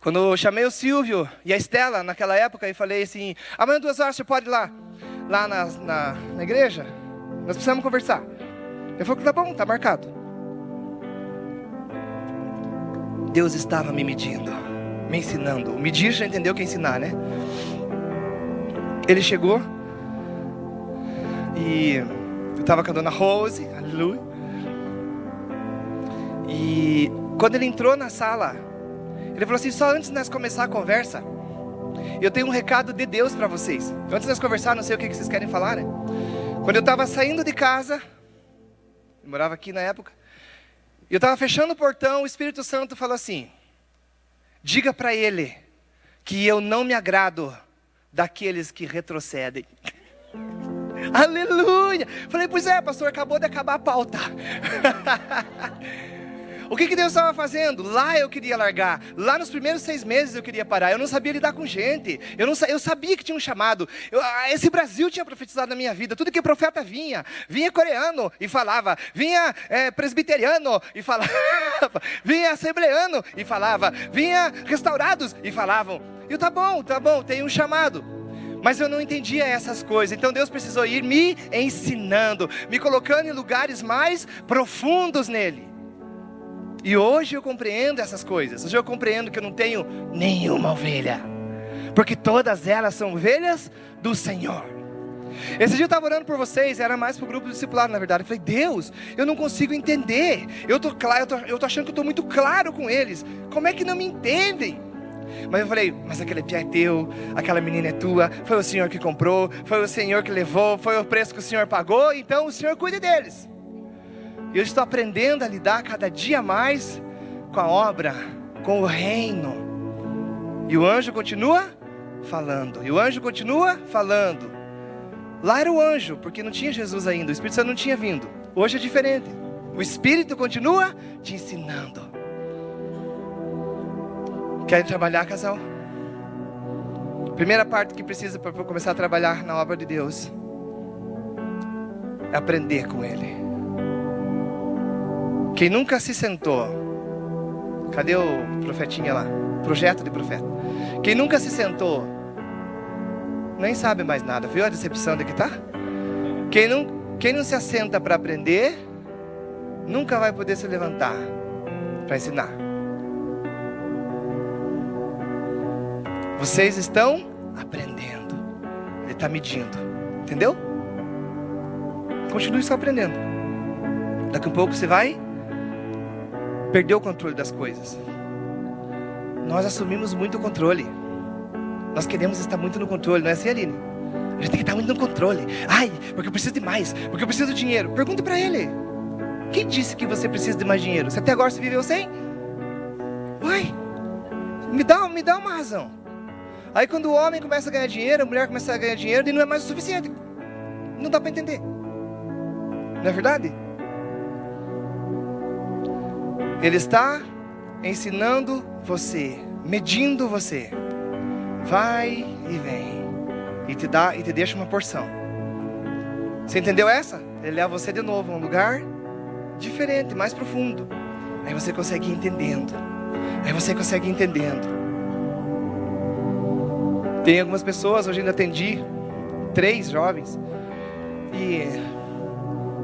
Quando eu chamei o Silvio e a Estela naquela época, e falei assim: amanhã 2 horas você pode ir lá na igreja? Nós precisamos conversar. Ele falou: tá bom, tá marcado. Deus estava me medindo, me ensinando. Medir já entendeu que é ensinar, né? Ele chegou e eu estava com a dona Rose, aleluia. E quando ele entrou na sala, ele Ele falou assim: só antes de nós começar a conversa, eu tenho um recado de Deus para vocês. Antes de nós conversar, não sei o que vocês querem falar, né? Quando eu estava saindo de casa, eu morava aqui na época, e eu estava fechando o portão, o Espírito Santo falou assim: diga para ele que eu não me agrado daqueles que retrocedem. Aleluia! Falei: pois é, pastor, acabou de acabar a pauta. O que Deus estava fazendo? Lá eu queria largar. Lá nos primeiros 6 meses eu queria parar. Eu não sabia lidar com gente. Eu sabia que tinha um chamado. Esse Brasil tinha profetizado na minha vida. Tudo que profeta vinha coreano e falava. Vinha presbiteriano e falava. Vinha assembleano e falava. Vinha restaurados e falavam. E eu: tá bom, tem um chamado. Mas eu não entendia essas coisas. Então Deus precisou ir me ensinando, me colocando em lugares mais profundos nele. E hoje eu compreendo essas coisas. Hoje eu compreendo que eu não tenho nenhuma ovelha, porque todas elas são ovelhas do Senhor. Esse dia eu estava orando por vocês, era mais para o grupo discipulado, na verdade. Eu falei: Deus, eu não consigo entender. Eu tô achando que eu estou muito claro com eles. Como é que não me entendem? Mas eu falei: mas aquele pé é teu, aquela menina é tua, foi o Senhor que comprou, foi o Senhor que levou, foi o preço que o Senhor pagou, então o Senhor cuide deles. E eu estou aprendendo a lidar cada dia mais com a obra, com o reino. E o anjo continua falando. Lá era o anjo, porque não tinha Jesus ainda. O Espírito Santo não tinha vindo. Hoje é diferente. O Espírito continua te ensinando. Querem trabalhar, casal? Primeira parte que precisa para começar a trabalhar na obra de Deus é aprender com Ele. Quem nunca se sentou, cadê o profetinha lá? Projeto de profeta. Quem nunca se sentou, nem sabe mais nada. Viu a decepção de que tá? Quem não se assenta para aprender, nunca vai poder se levantar para ensinar. Vocês estão aprendendo. Ele está medindo. Entendeu? Continue só aprendendo. Daqui a pouco você vai perder o controle das coisas. Nós assumimos muito o controle. Nós queremos estar muito no controle. Não é assim, Aline? A gente tem que estar muito no controle. Ai, porque eu preciso de mais. Porque eu preciso de dinheiro. Pergunte para ele: quem disse que você precisa de mais dinheiro? Você até agora você viveu sem? Uai, me dá uma razão. Aí quando o homem começa a ganhar dinheiro, a mulher começa a ganhar dinheiro, e não é mais o suficiente. Não dá para entender. Não é verdade? Ele está ensinando você, medindo você. Vai e vem. E te deixa uma porção. Você entendeu essa? Ele leva você de novo a um lugar diferente, mais profundo. Aí você consegue ir entendendo. Tem algumas pessoas, hoje ainda atendi 3 jovens, e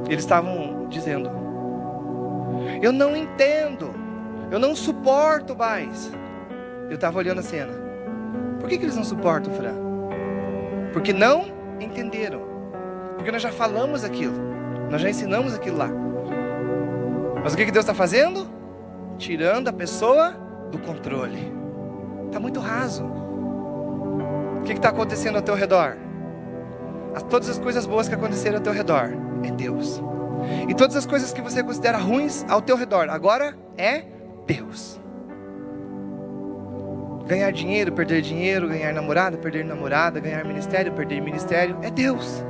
eles estavam dizendo: eu não entendo, eu não suporto mais. Eu estava olhando a cena. Por que eles não suportam, Fran? Porque não entenderam. Porque nós já falamos aquilo, nós já ensinamos aquilo lá. Mas o que Deus está fazendo? Tirando a pessoa do controle. Está muito raso. O que está acontecendo ao teu redor? Todas as coisas boas que aconteceram ao teu redor é Deus. E todas as coisas que você considera ruins ao teu redor, agora é Deus. Ganhar dinheiro, perder dinheiro, ganhar namorada, perder namorada, ganhar ministério, perder ministério, é Deus.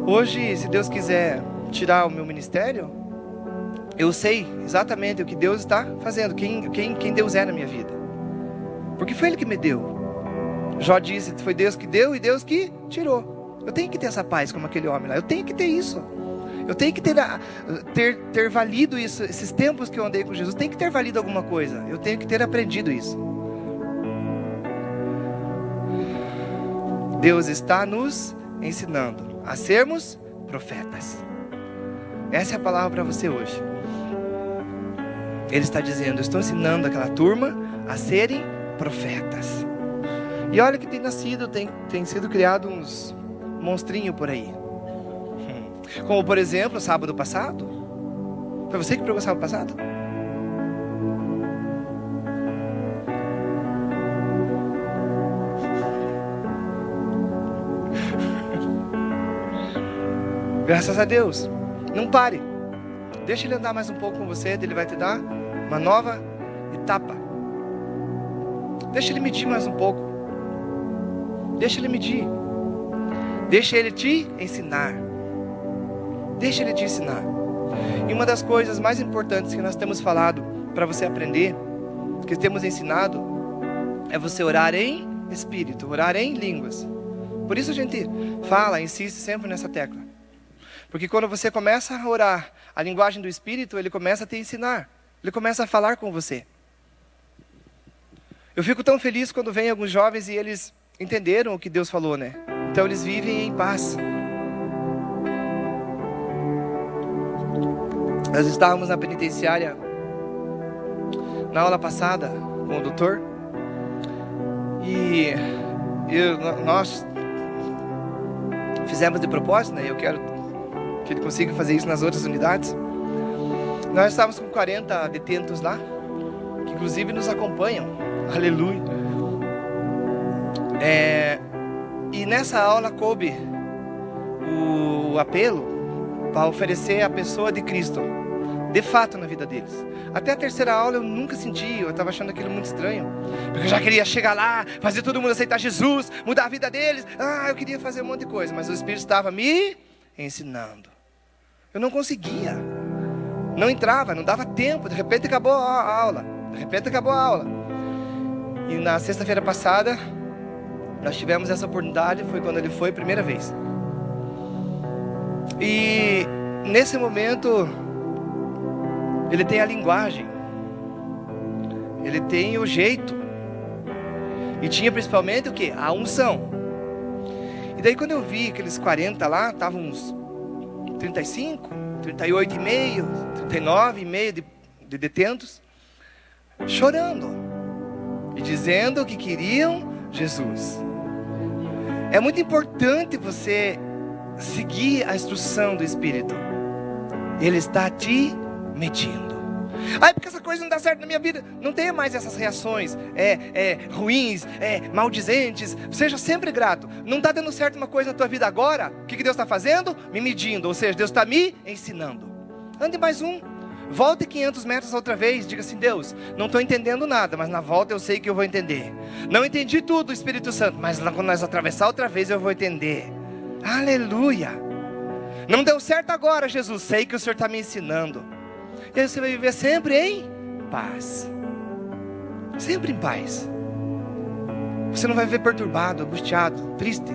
Hoje, se Deus quiser tirar o meu ministério, eu sei exatamente o que Deus está fazendo, quem Deus é na minha vida. Porque foi Ele que me deu. Jó disse: foi Deus que deu e Deus que tirou. Eu tenho que ter essa paz como aquele homem lá. Eu tenho que ter isso. Eu tenho que ter valido isso. Esses tempos que eu andei com Jesus, tem que ter valido alguma coisa. Eu tenho que ter aprendido isso. Deus está nos ensinando a sermos profetas. Essa é a palavra para você hoje. Ele está dizendo: eu estou ensinando aquela turma a serem profetas. E olha que tem sido criado uns monstrinhos por aí. Como por exemplo, sábado passado. Foi você que pregou sábado passado? Graças a Deus. Não pare. Deixa Ele andar mais um pouco com você, Ele vai te dar uma nova etapa. Deixa Ele medir mais um pouco. Deixa Ele medir. Deixa Ele te ensinar. Deixa Ele te ensinar. E uma das coisas mais importantes que nós temos falado para você aprender, que temos ensinado, é você orar em espírito, orar em línguas. Por isso a gente fala, insiste sempre nessa tecla. Porque quando você começa a orar a linguagem do espírito, Ele começa a te ensinar. Ele começa a falar com você. Eu fico tão feliz quando vem alguns jovens e eles entenderam o que Deus falou, né? Então eles vivem em paz. Nós estávamos na penitenciária na aula passada com o doutor. E nós fizemos de propósito, né? Eu quero que ele consiga fazer isso nas outras unidades. Nós estávamos com 40 detentos lá, que inclusive nos acompanham. Aleluia. E nessa aula coube o apelo para oferecer a pessoa de Cristo, de fato, na vida deles. Até a terceira aula eu nunca senti, eu estava achando aquilo muito estranho, porque eu já queria chegar lá, fazer todo mundo aceitar Jesus, mudar a vida deles. Eu queria fazer um monte de coisa, mas o Espírito estava me ensinando. Eu não conseguia, não entrava, não dava tempo. De repente acabou a aula, E na sexta-feira passada nós tivemos essa oportunidade, foi quando ele foi a primeira vez. E nesse momento ele tem a linguagem, ele tem o jeito, e tinha principalmente o que? A unção. E daí quando eu vi aqueles 40 lá, estavam uns 35, 38,5, 39,5 de detentos, chorando e dizendo que queriam Jesus. É muito importante você seguir a instrução do Espírito. Ele está te medindo. Porque essa coisa não dá certo na minha vida. Não tenha mais essas reações ruins, maldizentes. Seja sempre grato. Não está dando certo uma coisa na tua vida agora? O que Deus está fazendo? Me medindo. Ou seja, Deus está me ensinando. Ande mais um. Volte 500 metros outra vez. Diga assim: Deus, não estou entendendo nada, mas na volta eu sei que eu vou entender. Não entendi tudo, Espírito Santo, mas quando nós atravessar outra vez eu vou entender. Aleluia. Não deu certo agora, Jesus, sei que o Senhor está me ensinando. E aí você vai viver sempre em paz. Sempre em paz. Você não vai viver perturbado, angustiado, triste,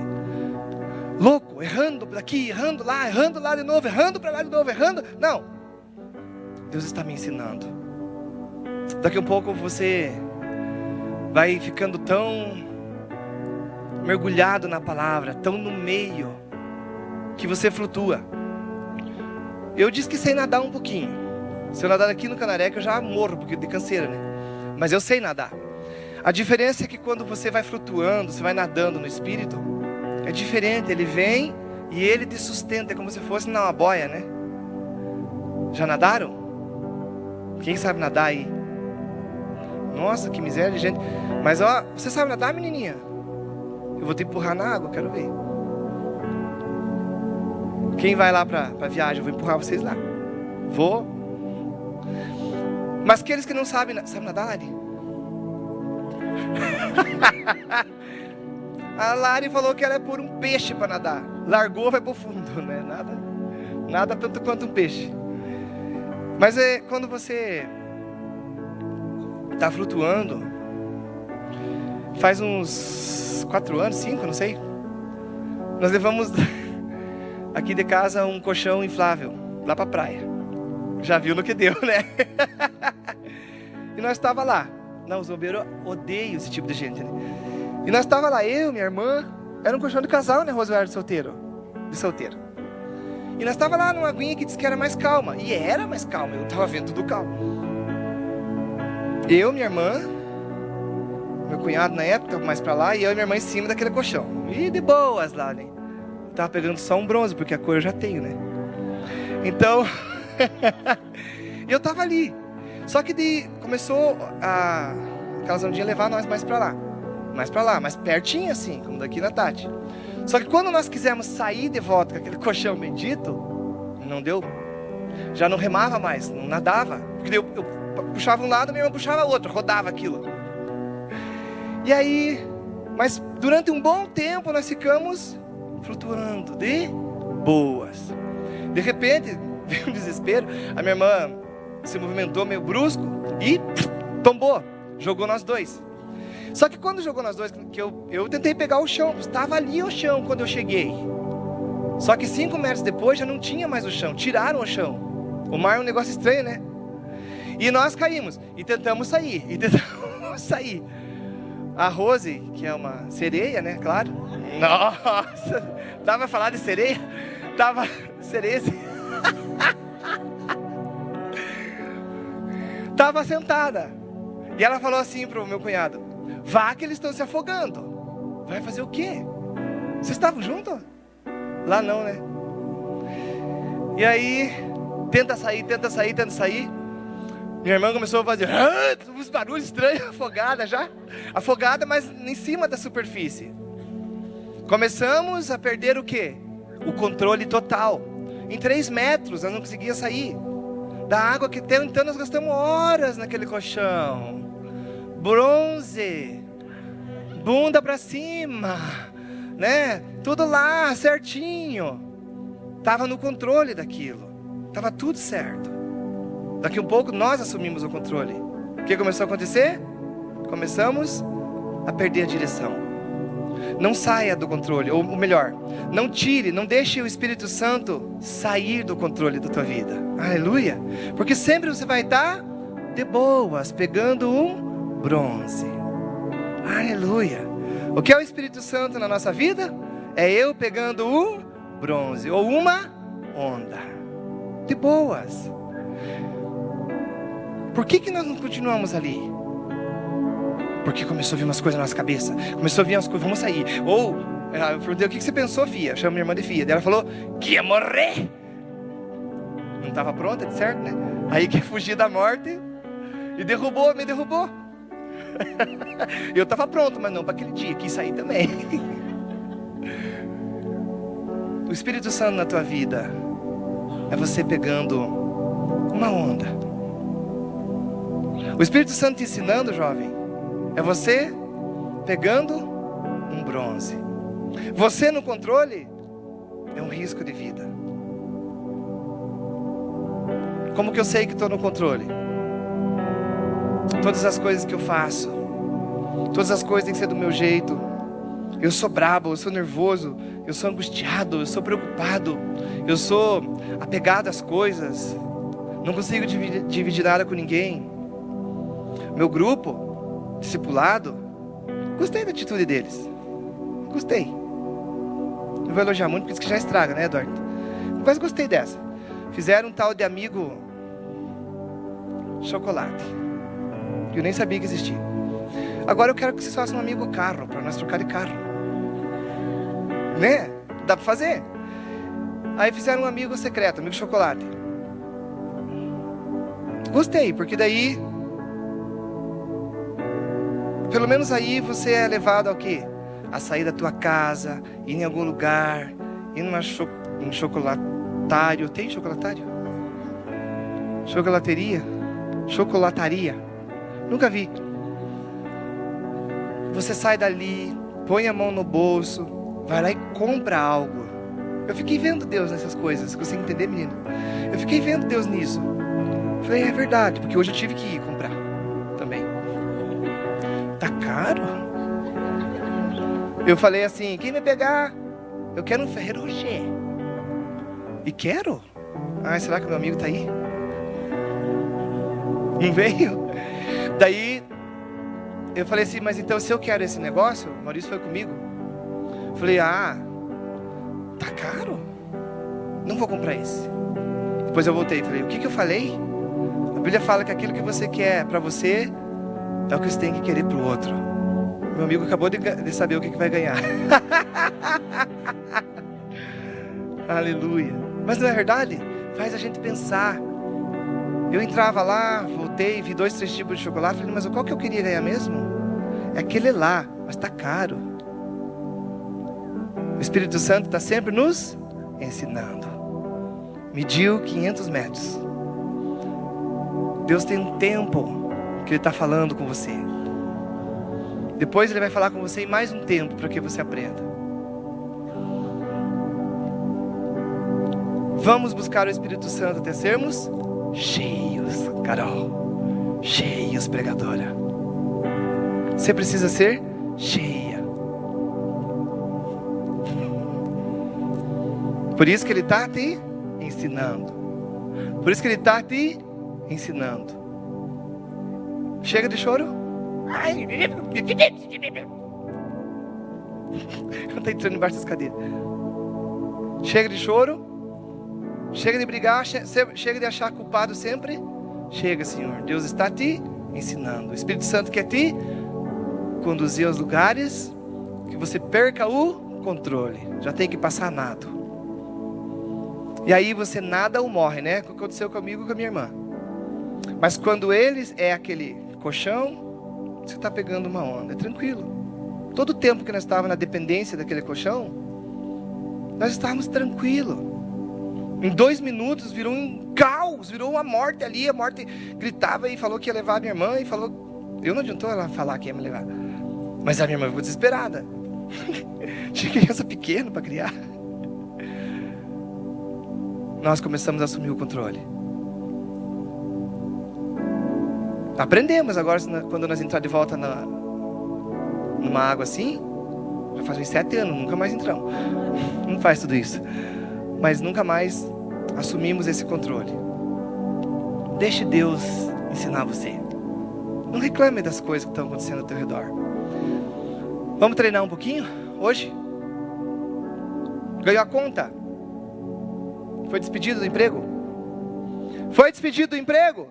louco, errando daqui, errando lá de novo, errando para lá de novo, errando. Não. Deus está me ensinando. Daqui a pouco você vai ficando tão mergulhado na palavra, tão no meio, que você flutua. Eu disse que sei nadar um pouquinho. Se eu nadar aqui no Canareca eu já morro porque de canseira, né? Mas eu sei nadar. A diferença é que quando você vai flutuando, você vai nadando no Espírito, é diferente. Ele vem e Ele te sustenta, é como se fosse numa boia, né? Já nadaram? Quem sabe nadar aí? Nossa, que miséria de gente. Mas você sabe nadar, menininha? Eu vou te empurrar na água, quero ver. Quem vai lá para viagem, eu vou empurrar vocês lá. Vou. Mas aqueles que não sabem nadar, Lari? A Lari falou que ela é por um peixe para nadar. Largou, vai pro fundo, né? Nada tanto quanto um peixe. Mas quando você está flutuando, faz uns 4 anos, 5, não sei. Nós levamos aqui de casa um colchão inflável lá para a praia. Já viu no que deu, né? E nós estava lá. Não, os bombeiros odeiam esse tipo de gente, né? E nós estava lá, eu, minha irmã. Era um colchão de casal, né, Rosário, de solteiro. E nós estava lá numa aguinha que disse que era mais calma. E era mais calma, eu estava vendo tudo calmo. Eu, minha irmã, meu cunhado na época, mais para lá, e eu e minha irmã em cima daquele colchão. E de boas lá, né? Tava pegando só um bronze, porque a cor eu já tenho, né? Então, eu tava ali. Só que começou aquelas ondinhas levar nós mais pra lá, mais pertinho assim, como daqui na Tati. Só que quando nós quisemos sair de volta com aquele colchão bendito, não deu. Já não remava mais, não nadava. Porque eu puxava um lado, minha irmã puxava o outro, rodava aquilo. E aí, mas durante um bom tempo nós ficamos flutuando de boas. De repente, veio um desespero. A minha irmã se movimentou meio brusco e tombou, jogou nós dois. Só que quando jogou nós dois, que eu tentei pegar o chão, estava ali o chão quando eu cheguei. Só que 5 metros depois já não tinha mais o chão, tiraram o chão. O mar é um negócio estranho, né? E nós caímos, e tentamos sair, A Rose, que é uma sereia, né, claro. Nossa, dava pra falar de sereia? Tava sereia. Tava sentada. E ela falou assim pro meu cunhado: vá que eles estão se afogando. Vai fazer o quê? Vocês estavam juntos? Lá não, né? E aí, tenta sair. Minha irmã começou a fazer uns barulhos estranhos, afogada, mas em cima da superfície. Começamos a perder o quê? O controle total. Em 3 metros nós não conseguíamos sair da água, que então nós gastamos horas naquele colchão. Bronze, bunda para cima, né? Tudo lá certinho. Tava no controle daquilo. Tava tudo certo. Daqui um pouco nós assumimos o controle. O que começou a acontecer? Começamos a perder a direção. Não saia do controle, ou melhor, não deixe o Espírito Santo sair do controle da tua vida. Aleluia. Porque sempre você vai estar de boas, pegando um bronze. Aleluia. O que é o Espírito Santo na nossa vida? É eu pegando um bronze, ou uma onda. De boas. Por que nós não continuamos ali? Porque começou a vir umas coisas na nossa cabeça. Começou a vir umas coisas, vamos sair. Ou, eu perguntei, o que você pensou, filha? Eu chamo minha irmã de filha. Daí ela falou que ia morrer. Não estava pronta, de certo, né? Aí quer fugir da morte. E me derrubou. Eu estava pronto, mas não para aquele dia, quis sair também. O Espírito Santo na tua vida é você pegando uma onda. O Espírito Santo te ensinando, jovem, é você pegando um bronze. Você no controle é um risco de vida. Como que eu sei que estou no controle? Todas as coisas que eu faço, todas as coisas têm que ser do meu jeito. Eu sou brabo, eu sou nervoso, eu sou angustiado, eu sou preocupado, eu sou apegado às coisas, não consigo dividir nada com ninguém. Meu grupo, discipulado, gostei da atitude deles. Gostei. Não vou elogiar muito, porque isso que já estraga, né, Eduardo? Mas gostei dessa. Fizeram um tal de amigo chocolate, que eu nem sabia que existia. Agora eu quero que vocês façam um amigo carro, para nós trocar de carro. Né? Dá para fazer. Aí fizeram um amigo secreto, amigo chocolate. Gostei, porque daí, pelo menos aí você é levado ao quê? A sair da tua casa, ir em algum lugar, ir num chocolatário. Tem chocolatário? Chocolataria. Nunca vi. Você sai dali, põe a mão no bolso, vai lá e compra algo. Eu fiquei vendo Deus nessas coisas. Consegue entender, menino? Eu fiquei vendo Deus nisso. Falei, é verdade, porque hoje eu tive que ir comprar também. Tá caro? Eu falei assim, quem me pegar, eu quero um Ferrero Rocher. E quero? Ah, será que meu amigo tá aí? Não veio? Daí, eu falei assim, mas então se eu quero esse negócio, o Maurício foi comigo. Eu falei, tá caro? Não vou comprar esse. Depois eu voltei, falei, o que eu falei? A Bíblia fala que aquilo que você quer para você é o que você tem que querer para o outro. Meu amigo acabou de saber o que vai ganhar. Aleluia. Mas não é verdade? Faz a gente pensar. Eu entrava lá, voltei, vi 2, 3 tipos de chocolate. Falei, mas qual que eu queria ganhar mesmo? É aquele lá, mas tá caro. O Espírito Santo está sempre nos ensinando. Mediu 500 metros. Deus tem um tempo que Ele está falando com você. Depois Ele vai falar com você em mais um tempo para que você aprenda. Vamos buscar o Espírito Santo até sermos cheios, Carol. Cheios, pregadora. Você precisa ser cheia. Por isso que Ele está te ensinando. Por isso que Ele está te ensinando. Chega de choro. Eu estou entrando embaixo das cadeiras. Chega de choro. Chega de brigar. Chega de achar culpado sempre. Chega, Senhor. Deus está te ensinando. O Espírito Santo quer te conduzir aos lugares que você perca o controle. Já tem que passar nado. E aí você nada ou morre, né? O que aconteceu comigo e com a minha irmã. Mas quando ele é aquele colchão, você está pegando uma onda, é tranquilo. Todo o tempo que nós estávamos na dependência daquele colchão, nós estávamos tranquilos. Em 2 minutos virou um caos, virou uma morte ali. A morte gritava e falou que ia levar a minha irmã. E falou, eu não adiantou ela falar que ia me levar. Mas a minha irmã ficou desesperada. Tinha criança pequena para criar. Nós começamos a assumir o controle. Aprendemos agora, quando nós entrar de volta numa água assim, já faz uns 7 anos, nunca mais entramos. Não faz tudo isso. Mas nunca mais assumimos esse controle. Deixe Deus ensinar você. Não reclame das coisas que estão acontecendo ao teu redor. Vamos treinar um pouquinho hoje? Ganhou a conta? Foi despedido do emprego? Foi despedido do emprego?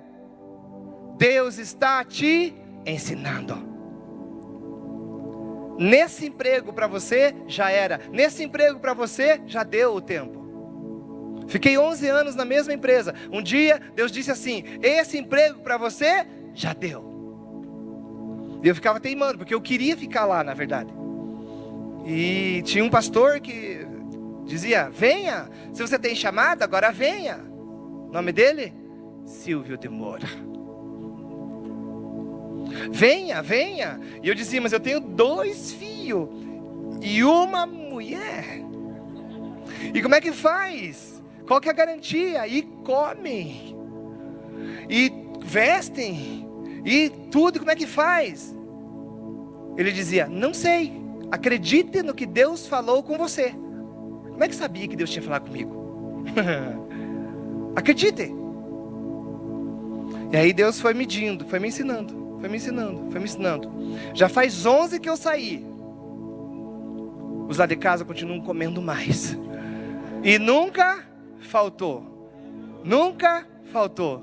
Deus está te ensinando. Nesse emprego para você já era. Nesse emprego para você já deu o tempo. Fiquei 11 anos na mesma empresa. Um dia Deus disse assim: esse emprego para você já deu. E eu ficava teimando, porque eu queria ficar lá, na verdade. E tinha um pastor que dizia: venha, se você tem chamado, agora venha. O nome dele? Silvio de Moura. Venha, venha. E eu dizia: mas eu tenho 2 filhos e uma mulher. E como é que faz? Qual que é a garantia? E comem, e vestem, e tudo, como é que faz? Ele dizia: não sei, acredite no que Deus falou com você. Como é que sabia que Deus tinha falado comigo? Acredite. E aí Deus foi medindo, foi me ensinando. Foi me ensinando, foi me ensinando. Já faz 11 que eu saí. Os lá de casa continuam comendo mais. E nunca faltou. Nunca faltou.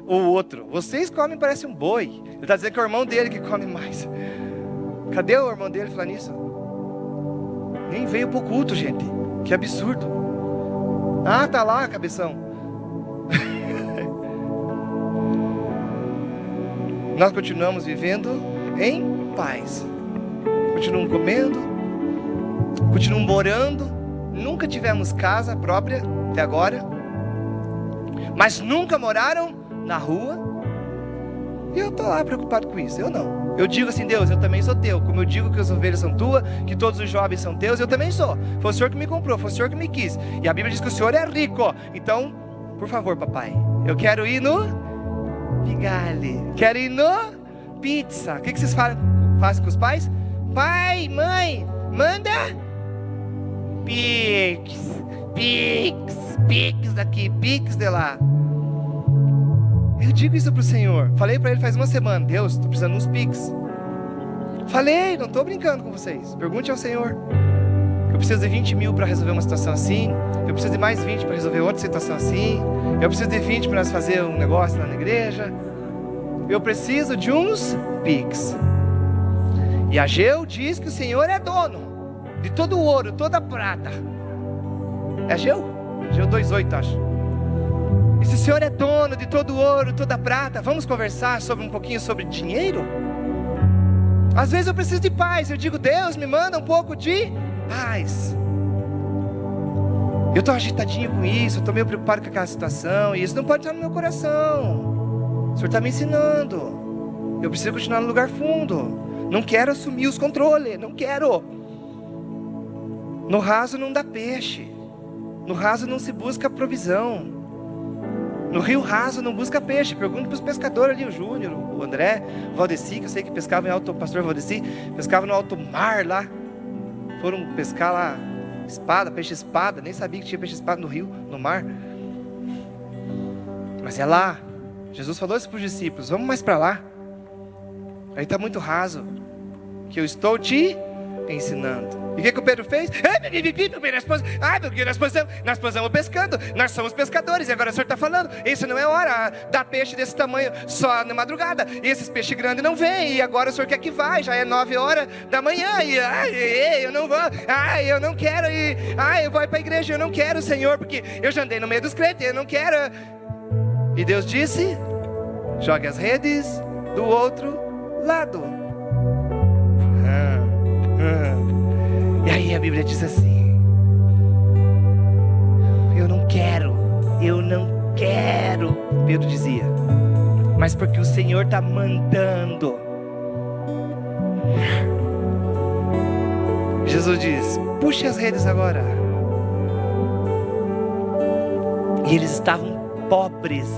O outro: vocês comem, parece um boi. Ele está dizendo que é o irmão dele que come mais. Cadê o irmão dele falar nisso? Nem veio para o culto, gente. Que absurdo. Ah, tá lá, cabeção. Nós continuamos vivendo em paz. Continuamos comendo. Continuamos morando. Nunca tivemos casa própria até agora. Mas nunca moraram na rua. E eu estou lá preocupado com isso. Eu não. Eu digo assim: Deus, eu também sou teu. Como eu digo que as ovelhas são tuas, que todos os jovens são teus, eu também sou. Foi o Senhor que me comprou, foi o Senhor que me quis. E a Bíblia diz que o Senhor é rico. Então, por favor, papai, eu quero ir no Pigalle. Quero ir no pizza. O que vocês fazem com os pais? Pai, mãe, manda Pix, Pix, Pix daqui, Pix de lá. Eu digo isso para o Senhor. Falei para Ele faz uma semana: Deus, estou precisando de uns Pix. Falei, não estou brincando com vocês. Pergunte ao Senhor. Eu preciso de 20 mil para resolver uma situação assim. Eu preciso de mais 20 para resolver outra situação assim. Eu preciso de 20 para nós fazer um negócio lá na igreja. Eu preciso de uns Pix. E Ageu diz que o Senhor é dono de todo o ouro, toda a prata. É Ageu? Ageu 2:8, acho. E se o Senhor é dono de todo o ouro, toda a prata, vamos conversar um pouquinho sobre dinheiro? Às vezes eu preciso de paz. Eu digo: Deus, me manda um pouco de paz. Eu estou agitadinho com isso, eu estou meio preocupado com aquela situação, e isso não pode estar no meu coração. O Senhor está me ensinando. Eu preciso continuar no lugar fundo. Não quero assumir os controles, não quero. No raso não dá peixe. No raso não se busca provisão. No rio raso não busca peixe. Pergunta para os pescadores ali, o Júnior, o André, o Valdeci, que eu sei que pescava em alto, pastor Valdeci, pescava no alto mar lá. Foram pescar lá, peixe espada, nem sabia que tinha peixe espada no rio, no mar. Mas é lá. Jesus falou isso para os discípulos, vamos mais para lá. Aí está muito raso, que eu estou te ensinando. E o que o Pedro fez? Nós posamos pescando, nós somos pescadores, e agora o Senhor está falando, isso não é hora, dá peixe desse tamanho só na madrugada, e esses peixes grandes não vêm, e agora o Senhor quer que vai, já é 9 horas da manhã, e eu não vou, eu não quero, eu vou para a igreja, eu não quero, Senhor, porque eu já andei no meio dos crentes, eu não quero. E Deus disse, jogue as redes do outro lado. E aí a Bíblia diz assim, eu não quero, Pedro dizia, mas porque o Senhor está mandando. Jesus diz, puxe as redes agora. E eles estavam pobres.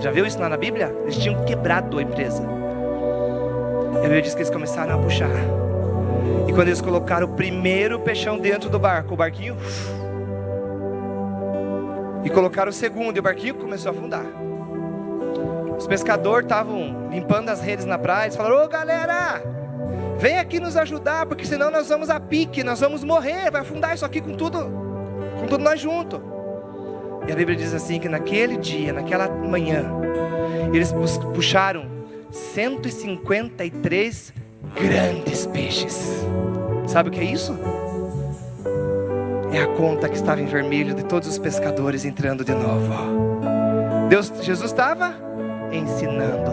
Já viu isso lá na Bíblia? Eles tinham quebrado a empresa. E a Bíblia diz que eles começaram a puxar. E quando eles colocaram o primeiro peixão dentro do barco, o barquinho, e colocaram o segundo, e o barquinho começou a afundar. Os pescadores estavam limpando as redes na praia. Eles falaram, ô galera, vem aqui nos ajudar, porque senão nós vamos a pique, nós vamos morrer, vai afundar isso aqui com tudo nós juntos. E a Bíblia diz assim, que naquele dia, naquela manhã, eles puxaram 153 grandes peixes. Sabe o que é isso? É a conta que estava em vermelho de todos os pescadores entrando de novo. Jesus estava ensinando.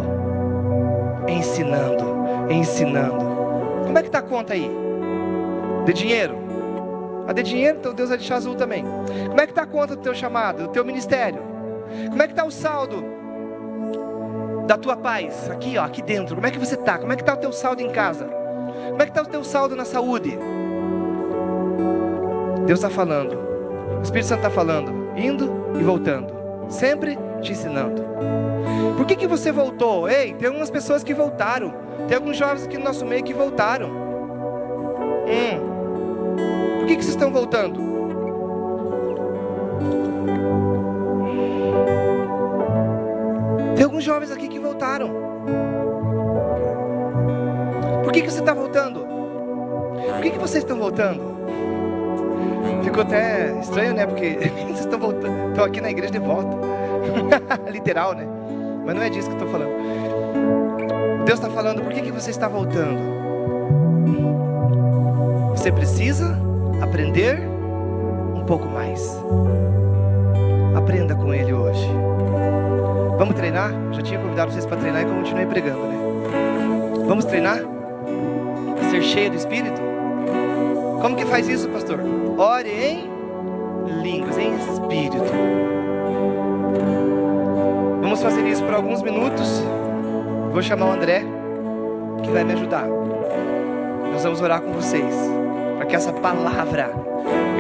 Como é que está a conta aí? De dinheiro? A de dinheiro, então Deus vai deixar azul também. Como é que está a conta do teu chamado, do teu ministério? Como é que está o saldo da tua paz? Aqui, ó, aqui dentro. Como é que você está? Como é que está o teu saldo em casa? Como é que está o teu saldo na saúde? Deus está falando. O Espírito Santo está falando. Indo e voltando. Sempre te ensinando. Por que você voltou? Ei, tem algumas pessoas que voltaram. Tem alguns jovens aqui no nosso meio que voltaram. Por que vocês estão voltando? Tem alguns jovens aqui que voltaram. Por que você está voltando? Por que vocês estão voltando? Ficou até estranho, né? Porque vocês estão voltando, estão aqui na igreja de volta. Literal, né? Mas não é disso que eu estou falando. Deus está falando, por que você está voltando? Você precisa aprender um pouco mais. Aprenda com Ele hoje. Vamos treinar? Já tinha convidado vocês para treinar e eu continuei pregando, né? Vamos treinar? Ser cheio do Espírito? Como que faz isso, pastor? Ore em línguas, em Espírito. Vamos fazer isso por alguns minutos. Vou chamar o André, que vai me ajudar. Nós vamos orar com vocês, para que essa palavra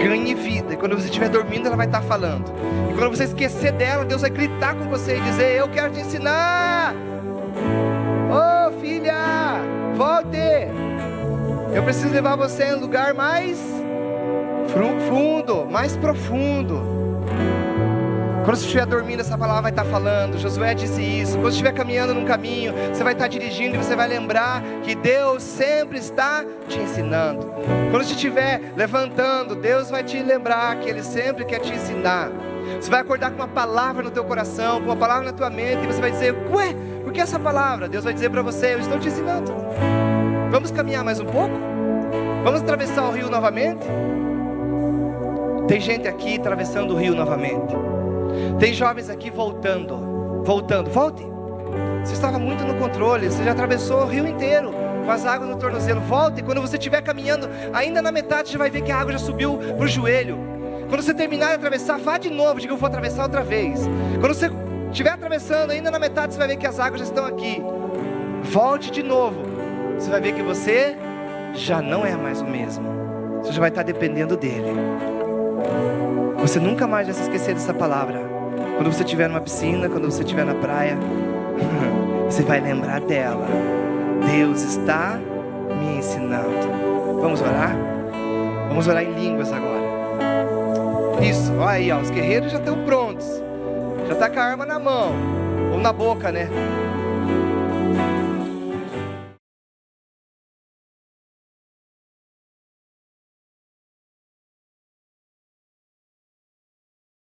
ganhe vida. E quando você estiver dormindo, ela vai estar falando. E quando você esquecer dela, Deus vai gritar com você e dizer, eu quero te ensinar. Ô filha, volte. Eu preciso levar você em um lugar mais fundo, mais profundo. Quando você estiver dormindo, essa palavra vai estar falando. Josué disse isso. Quando você estiver caminhando num caminho, você vai estar dirigindo e você vai lembrar que Deus sempre está te ensinando. Quando você estiver levantando, Deus vai te lembrar que Ele sempre quer te ensinar. Você vai acordar com uma palavra no teu coração, com uma palavra na tua mente, e você vai dizer, ué, por que essa palavra? Deus vai dizer para você, eu estou te ensinando. Vamos caminhar mais um pouco? Vamos atravessar o rio novamente? Tem gente aqui atravessando o rio novamente. Tem jovens aqui voltando. Volte. Você estava muito no controle, você já atravessou o rio inteiro. com as águas no tornozelo. Volta, e quando você estiver caminhando, ainda na metade, você vai ver que a água já subiu para o joelho. Quando você terminar de atravessar, vá de novo, diga: eu vou atravessar outra vez. Quando você estiver atravessando, ainda na metade, você vai ver que as águas já estão aqui. Volte de novo. Você vai ver que você já não é mais o mesmo. Você já vai estar dependendo dele. Você nunca mais vai se esquecer dessa palavra. Quando você estiver numa piscina, quando você estiver na praia, você vai lembrar dela. Deus está me ensinando. Vamos orar? Vamos orar em línguas agora. Isso, olha aí, ó, os guerreiros já estão prontos. Já está com a arma na mão. Ou na boca, né?